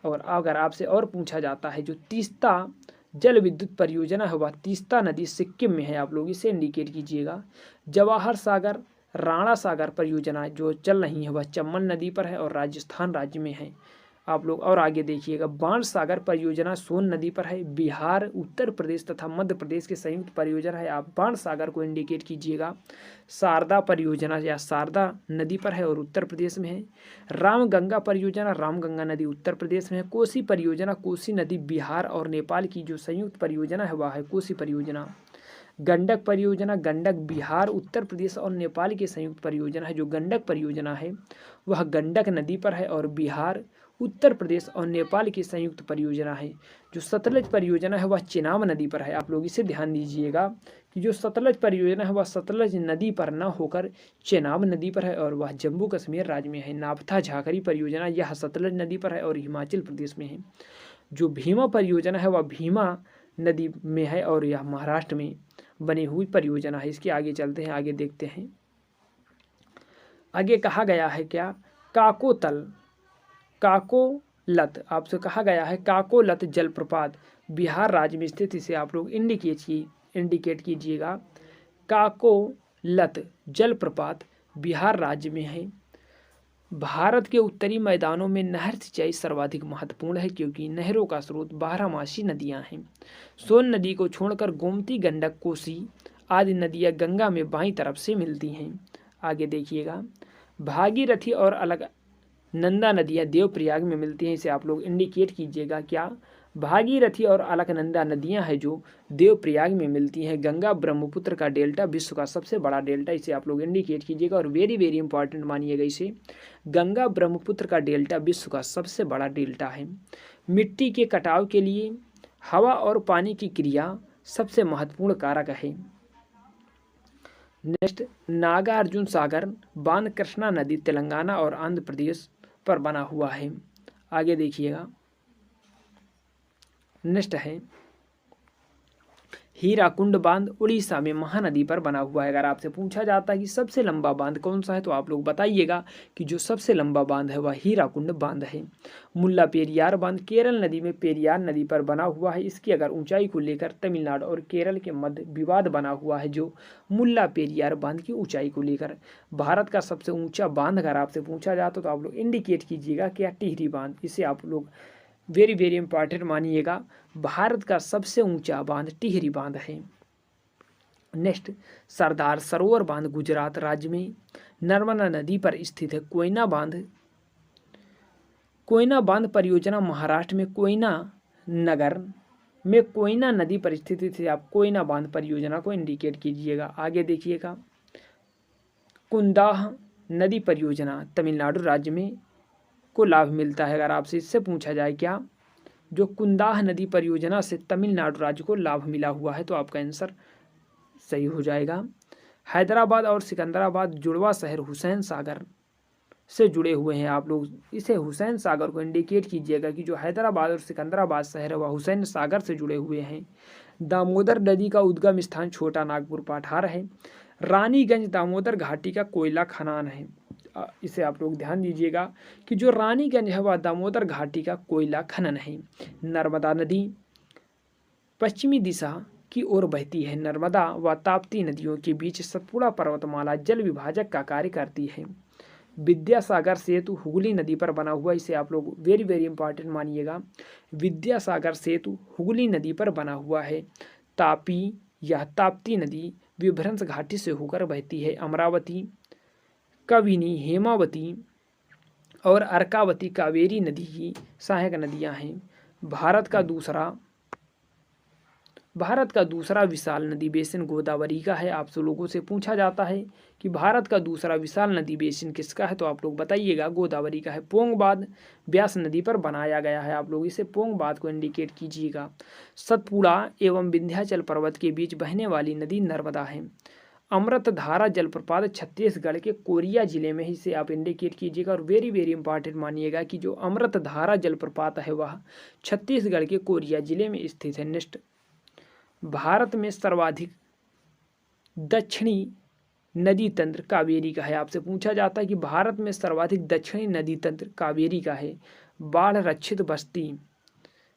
[SPEAKER 1] और अगर आपसे और पूछा जाता है जो तीस्ता जल विद्युत परियोजना है वह तीस्ता नदी सिक्किम में है। आप लोग इसे इंडिकेट कीजिएगा। जवाहर सागर राणा सागर परियोजना जो चल रही है वह चंबल नदी पर है और राजस्थान राज्य में है। आप लोग और आगे देखिएगा, बाणसागर परियोजना सोन नदी पर है, बिहार, उत्तर प्रदेश तथा मध्य प्रदेश के संयुक्त परियोजना है। आप बाणसागर को इंडिकेट कीजिएगा। शारदा परियोजना या शारदा नदी पर है और उत्तर प्रदेश में है। रामगंगा परियोजना, रामगंगा नदी उत्तर प्रदेश में है। कोसी परियोजना, कोसी नदी बिहार और नेपाल की जो संयुक्त परियोजना है वह है कोसी परियोजना। गंडक परियोजना, गंडक बिहार, उत्तर प्रदेश और नेपाल की संयुक्त परियोजना है। जो गंडक परियोजना है वह गंडक नदी पर है और बिहार, उत्तर प्रदेश और नेपाल की संयुक्त परियोजना है। जो सतलज परियोजना है वह चेनाब नदी पर है। आप लोग इसे ध्यान दीजिएगा कि जो सतलज परियोजना है वह सतलज नदी पर न होकर चेनाब नदी पर है और वह जम्मू कश्मीर राज्य में है। नापथा झाकरी परियोजना यह सतलज नदी पर है और हिमाचल प्रदेश में है। जो भीमा परियोजना है वह भीमा नदी में है और यह महाराष्ट्र में बनी हुई परियोजना है। इसके आगे चलते हैं, आगे देखते हैं। आगे कहा गया है क्या, काकोतल, काकोलत, आपसे कहा गया है काकोलत जलप्रपात बिहार राज्य में स्थित। इसे आप लोग इंडिकेट कीजिएगा। काकोलत जलप्रपात बिहार राज्य में है। भारत के उत्तरी मैदानों में नहर सिंचाई सर्वाधिक महत्वपूर्ण है क्योंकि नहरों का स्रोत बारहमासी नदियां हैं। सोन नदी को छोड़कर गोमती, गंडक, कोसी आदि नदियां गंगा में बाईं तरफ से मिलती हैं। आगे देखिएगा, भागीरथी और अलकनंदा नदियां देवप्रयाग में मिलती हैं। इसे आप लोग इंडिकेट कीजिएगा। क्या, भागीरथी और अलकनंदा नदियां हैं जो देवप्रयाग में मिलती हैं। गंगा ब्रह्मपुत्र का डेल्टा विश्व का सबसे बड़ा डेल्टा, इसे आप लोग इंडिकेट कीजिएगा और वेरी वेरी इंपॉर्टेंट मानिएगा इसे। गंगा ब्रह्मपुत्र का डेल्टा विश्व का सबसे बड़ा डेल्टा है। मिट्टी के कटाव के लिए हवा और पानी की क्रिया सबसे महत्वपूर्ण कारक है। नेक्स्ट, नागार्जुन सागर बांध कृष्णा नदी तेलंगाना और आंध्र प्रदेश पर बना हुआ है। आगे देखिएगा, नेक्स्ट है हीराकुंड बांध उड़ीसा में महानदी पर बना हुआ है। अगर आपसे पूछा जाता है कि सबसे लंबा बांध कौन सा है तो आप लोग बताइएगा कि जो सबसे लंबा बांध है वह हीराकुंड बांध है। मुल्ला पेरियार बांध केरल नदी में पेरियार नदी पर बना हुआ है। इसकी अगर ऊंचाई को लेकर तमिलनाडु और केरल के मध्य विवाद बना हुआ है। जो मुल्ला पेरियार बांध की ऊंचाई को लेकर भारत का सबसे ऊंचा बांध अगर आपसे पूछा जाता तो आप लोग इंडिकेट कीजिएगा क्या, टिहरी बांध। इसे आप लोग वेरी वेरी इंपॉर्टेंट मानिएगा। भारत का सबसे ऊंचा बांध टिहरी बांध है। नेक्स्ट, सरदार सरोवर बांध गुजरात राज्य में नर्मदा नदी पर स्थित है। कोयना बांध परियोजना महाराष्ट्र में कोयना नगर में कोयना नदी पर स्थित है। आप कोयना बांध परियोजना को इंडिकेट कीजिएगा। आगे देखिएगा, कुंदाह नदी परियोजना तमिलनाडु राज्य में को लाभ मिलता है। अगर आपसे इससे पूछा जाए क्या, जो कुंदाह नदी परियोजना से तमिलनाडु राज्य को लाभ मिला हुआ है तो आपका आंसर सही हो जाएगा। हैदराबाद और सिकंदराबाद जुड़वा शहर हुसैन सागर से जुड़े हुए हैं। आप लोग इसे हुसैन सागर को इंडिकेट कीजिएगा कि जो हैदराबाद और सिकंदराबाद शहर है वह हुसैन सागर से जुड़े हुए हैं। दामोदर नदी का उद्गम स्थान छोटा नागपुर पठार है। रानीगंज दामोदर घाटी का कोयला खदान है। इसे आप लोग ध्यान दीजिएगा कि जो रानीगंज है वह दामोदर घाटी का कोयला खनन है। नर्मदा नदी पश्चिमी दिशा की ओर बहती है। नर्मदा व ताप्ती नदियों के बीच सतपुड़ा पर्वतमाला जल विभाजक का कार्य करती है। विद्यासागर सेतु हुगली नदी पर बना हुआ, इसे आप लोग वेरी वेरी इंपॉर्टेंट मानिएगा। विद्यासागर सेतु हुगली नदी पर बना हुआ है। तापी या ताप्ती नदी विभ्रंश घाटी से होकर बहती है। अमरावती, कबिनी, हेमावती और अर्कावती कावेरी नदी की सहायक नदियां हैं। भारत का दूसरा विशाल नदी बेसिन गोदावरी का है। आप सब लोगों से पूछा जाता है कि भारत का दूसरा विशाल नदी बेसिन किसका है तो आप लोग बताइएगा, गोदावरी का है। पोंग बांध ब्यास नदी पर बनाया गया है। आप लोग इसे पोंग बांध को इंडिकेट कीजिएगा। सतपुड़ा एवं विंध्याचल पर्वत के बीच बहने वाली नदी नर्मदा है। अमृतधारा जलप्रपात छत्तीसगढ़ के कोरिया जिले में ही, इसे आप इंडिकेट कीजिएगा और वेरी वेरी इंपॉर्टेंट मानिएगा कि जो अमृतधारा जलप्रपात है वह छत्तीसगढ़ के कोरिया जिले में स्थित है। नेक्स्ट, भारत में सर्वाधिक दक्षिणी नदी तंत्र कावेरी का है। आपसे पूछा जाता है कि भारत में सर्वाधिक दक्षिणी नदी तंत्र कावेरी का है। बाढ़ रक्षित बस्ती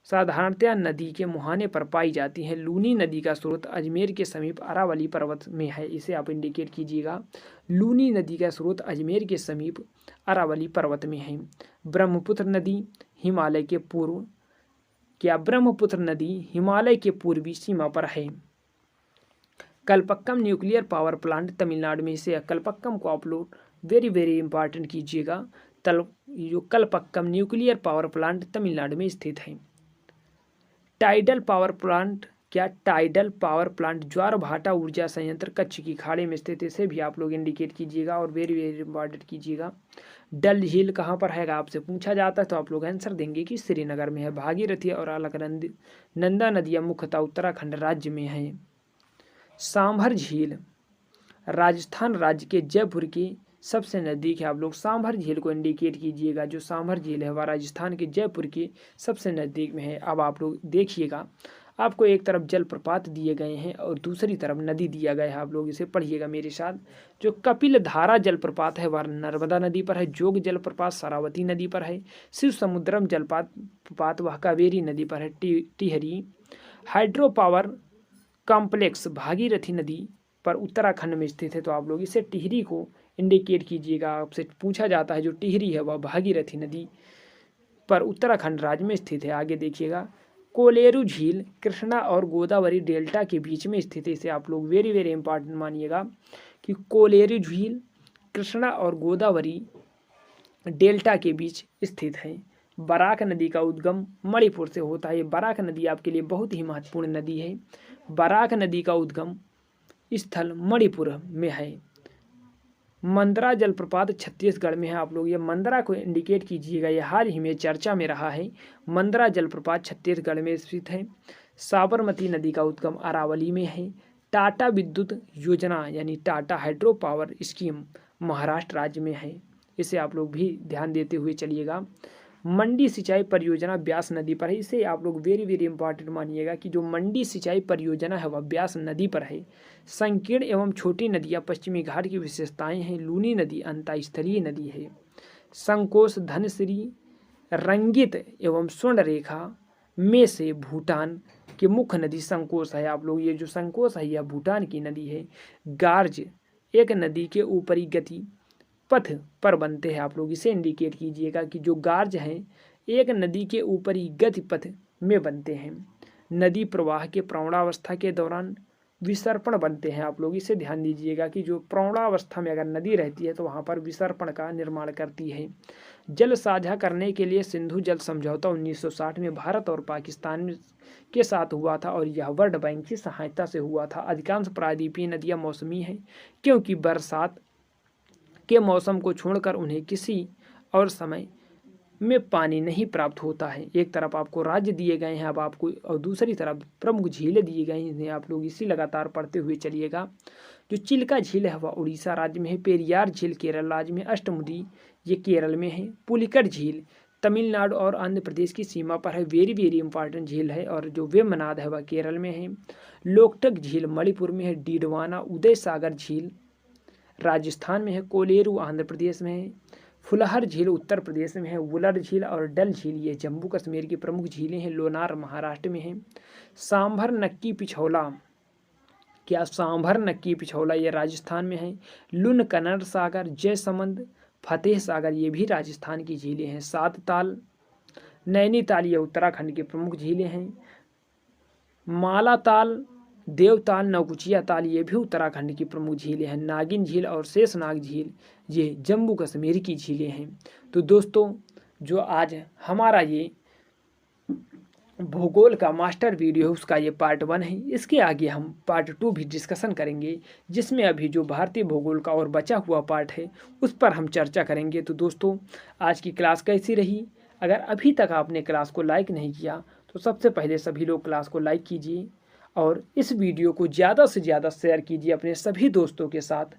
[SPEAKER 1] साधारणतया नदी के मुहाने पर पाई जाती है। लूनी नदी का स्रोत अजमेर के समीप अरावली पर्वत में है। इसे आप इंडिकेट कीजिएगा। लूनी नदी का स्रोत अजमेर के समीप अरावली पर्वत में है। ब्रह्मपुत्र नदी हिमालय के पूर्व, क्या ब्रह्मपुत्र नदी हिमालय के पूर्वी सीमा पर है। Kalpakkam nuclear power plant Tamil Nadu में से, कल्पक्कम को आप लोग वेरी वेरी इंपॉर्टेंट कीजिएगा। जो Kalpakkam nuclear power plant Tamil Nadu में स्थित है। टाइडल पावर प्लांट, क्या टाइडल पावर प्लांट ज्वार भाटा ऊर्जा संयंत्र कच्छ की खाड़ी में स्थित, इसे भी आप लोग इंडिकेट कीजिएगा और वेरी वेरी इंपॉर्टेंट कीजिएगा। डल झील कहाँ पर है आपसे पूछा जाता है तो आप लोग आंसर देंगे कि श्रीनगर में है। भागीरथी और अलकनंदा नदियाँ मुख्यतः उत्तराखंड राज्य में हैं। सांभर झील राजस्थान राज्य के जयपुर के सबसे नज़दीक है। आप लोग सांभर झील को इंडिकेट कीजिएगा। जो सांभर झील है वह राजस्थान के जयपुर के सबसे नज़दीक में है। अब आप लोग देखिएगा, आपको एक तरफ जलप्रपात दिए गए हैं और दूसरी तरफ नदी दिया गया है। आप लोग इसे पढ़िएगा मेरे साथ। जो कपिल धारा जलप्रपात है वह नर्मदा नदी पर है। जोग जलप्रपात शरावती नदी पर है। शिव समुद्रम जलप्रपात वह कावेरी नदी पर है। Tehri hydro power complex Bhagirathi नदी पर उत्तराखंड में स्थित है। तो आप लोग इसे टिहरी को इंडिकेट कीजिएगा। आपसे पूछा जाता है जो टिहरी है वह भागीरथी नदी पर उत्तराखंड राज्य में स्थित है। आगे देखिएगा, कोलेरू झील कृष्णा और गोदावरी डेल्टा के बीच में स्थित है। इसे आप लोग वेरी वेरी इंपॉर्टेंट मानिएगा कि कोलेरू झील कृष्णा और गोदावरी डेल्टा के बीच स्थित है। बराक नदी का उद्गम मणिपुर से होता है। बराक नदी आपके लिए बहुत ही महत्वपूर्ण नदी है। बराक नदी का उद्गम स्थल मणिपुर में है। मंदरा जलप्रपात छत्तीसगढ़ में है। आप लोग ये मंदरा को इंडिकेट कीजिएगा, ये हाल ही में चर्चा में रहा है। मंदरा जलप्रपात छत्तीसगढ़ में स्थित है। साबरमती नदी का उद्गम अरावली में है। टाटा विद्युत योजना यानी Tata hydro power scheme Maharashtra राज्य में है। इसे आप लोग भी ध्यान देते हुए चलिएगा। मंडी सिंचाई परियोजना ब्यास नदी पर है। इसे आप लोग वेरी वेरी इंपॉर्टेंट मानिएगा कि जो मंडी सिंचाई परियोजना है वह ब्यास नदी पर है। संकीर्ण एवं छोटी नदियाँ पश्चिमी घाट की विशेषताएं हैं। लूनी नदी अंतःस्थलीय नदी है। संकोश धनश्री रंगित एवं स्वर्ण रेखा में से भूटान की मुख्य नदी संकोश है। आप लोग ये जो संकोश है यह भूटान की नदी है। गार्ज एक नदी के ऊपरी गति पथ पर बनते हैं। आप लोग इसे इंडिकेट कीजिएगा कि जो गार्ज हैं एक नदी के ऊपरी गति पथ में बनते हैं। नदी प्रवाह के प्रौढ़ावस्था के दौरान विसर्पण बनते हैं। आप लोग इसे ध्यान दीजिएगा कि जो प्रौढ़ावस्था में अगर नदी रहती है तो वहाँ पर विसर्पण का निर्माण करती है। जल साझा करने के लिए सिंधु जल समझौता 1960 में भारत और पाकिस्तान के साथ हुआ था और यह वर्ल्ड बैंक की सहायता से हुआ था। अधिकांश प्रायद्वीपीय नदियाँ मौसमी हैं क्योंकि बरसात के मौसम को छोड़कर उन्हें किसी और समय में पानी नहीं प्राप्त होता है। एक तरफ आपको राज्य दिए गए हैं अब आपको और दूसरी तरफ प्रमुख झीलें दिए गई हैं। आप लोग इसी लगातार पढ़ते हुए चलिएगा। जो चिल्का झील है वह उड़ीसा राज्य में है। पेरियार झील केरल राज्य में। अष्टमुदी ये केरल में है। पुलिकट झील तमिलनाडु और आंध्र प्रदेश की सीमा पर है। वेरी वेरी इंपॉर्टेंट झील है। और जो वेम्बनाड है वह केरल में है। लोकटक झील मणिपुर में है। डीडवाना उदय सागर झील राजस्थान में है। कोलेरू आंध्र प्रदेश में है। फुलहर झील उत्तर प्रदेश में है। वुलर झील और डल झील ये जम्मू कश्मीर की प्रमुख झीलें हैं। लोनार महाराष्ट्र में है। सांभर नक्की पिछौला, क्या सांभर नक्की पिछौला ये राजस्थान में है। लुन कन्नड़ सागर जयसमंद फतेह सागर ये भी राजस्थान की झीलें हैं। सात ताल नैनीताल ये उत्तराखंड की प्रमुख झीलें हैं। मालाताल देवताल नौकुचिया ताल ये भी उत्तराखंड की प्रमुख झीलें हैं। नागिन झील और शेषनाग झील ये जम्मू कश्मीर की झीलें हैं। तो दोस्तों जो आज हमारा ये भूगोल का मास्टर वीडियो है उसका ये पार्ट 1 है। इसके आगे हम पार्ट 2 भी डिस्कशन करेंगे जिसमें अभी जो भारतीय भूगोल का और बचा हुआ पार्ट है उस पर हम चर्चा करेंगे। तो दोस्तों आज की क्लास कैसी रही? अगर अभी तक आपने क्लास को लाइक नहीं किया तो सबसे पहले सभी लोग क्लास को लाइक कीजिए और इस वीडियो को ज़्यादा से ज़्यादा शेयर कीजिए अपने सभी दोस्तों के साथ।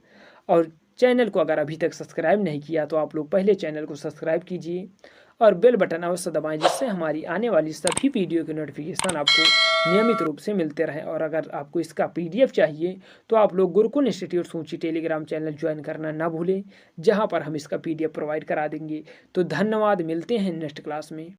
[SPEAKER 1] और चैनल को अगर अभी तक सब्सक्राइब नहीं किया तो आप लोग पहले चैनल को सब्सक्राइब कीजिए और बेल बटन अवश्य दबाएं जिससे हमारी आने वाली सभी वीडियो के नोटिफिकेशन आपको नियमित रूप से मिलते रहें। और अगर आपको इसका PDF चाहिए तो आप लोग गुरुकुल इंस्टीट्यूट सूची टेलीग्राम चैनल ज्वाइन करना ना भूलें, जहां पर हम इसका PDF प्रोवाइड करा देंगे। तो धन्यवाद, मिलते हैं नेक्स्ट क्लास में।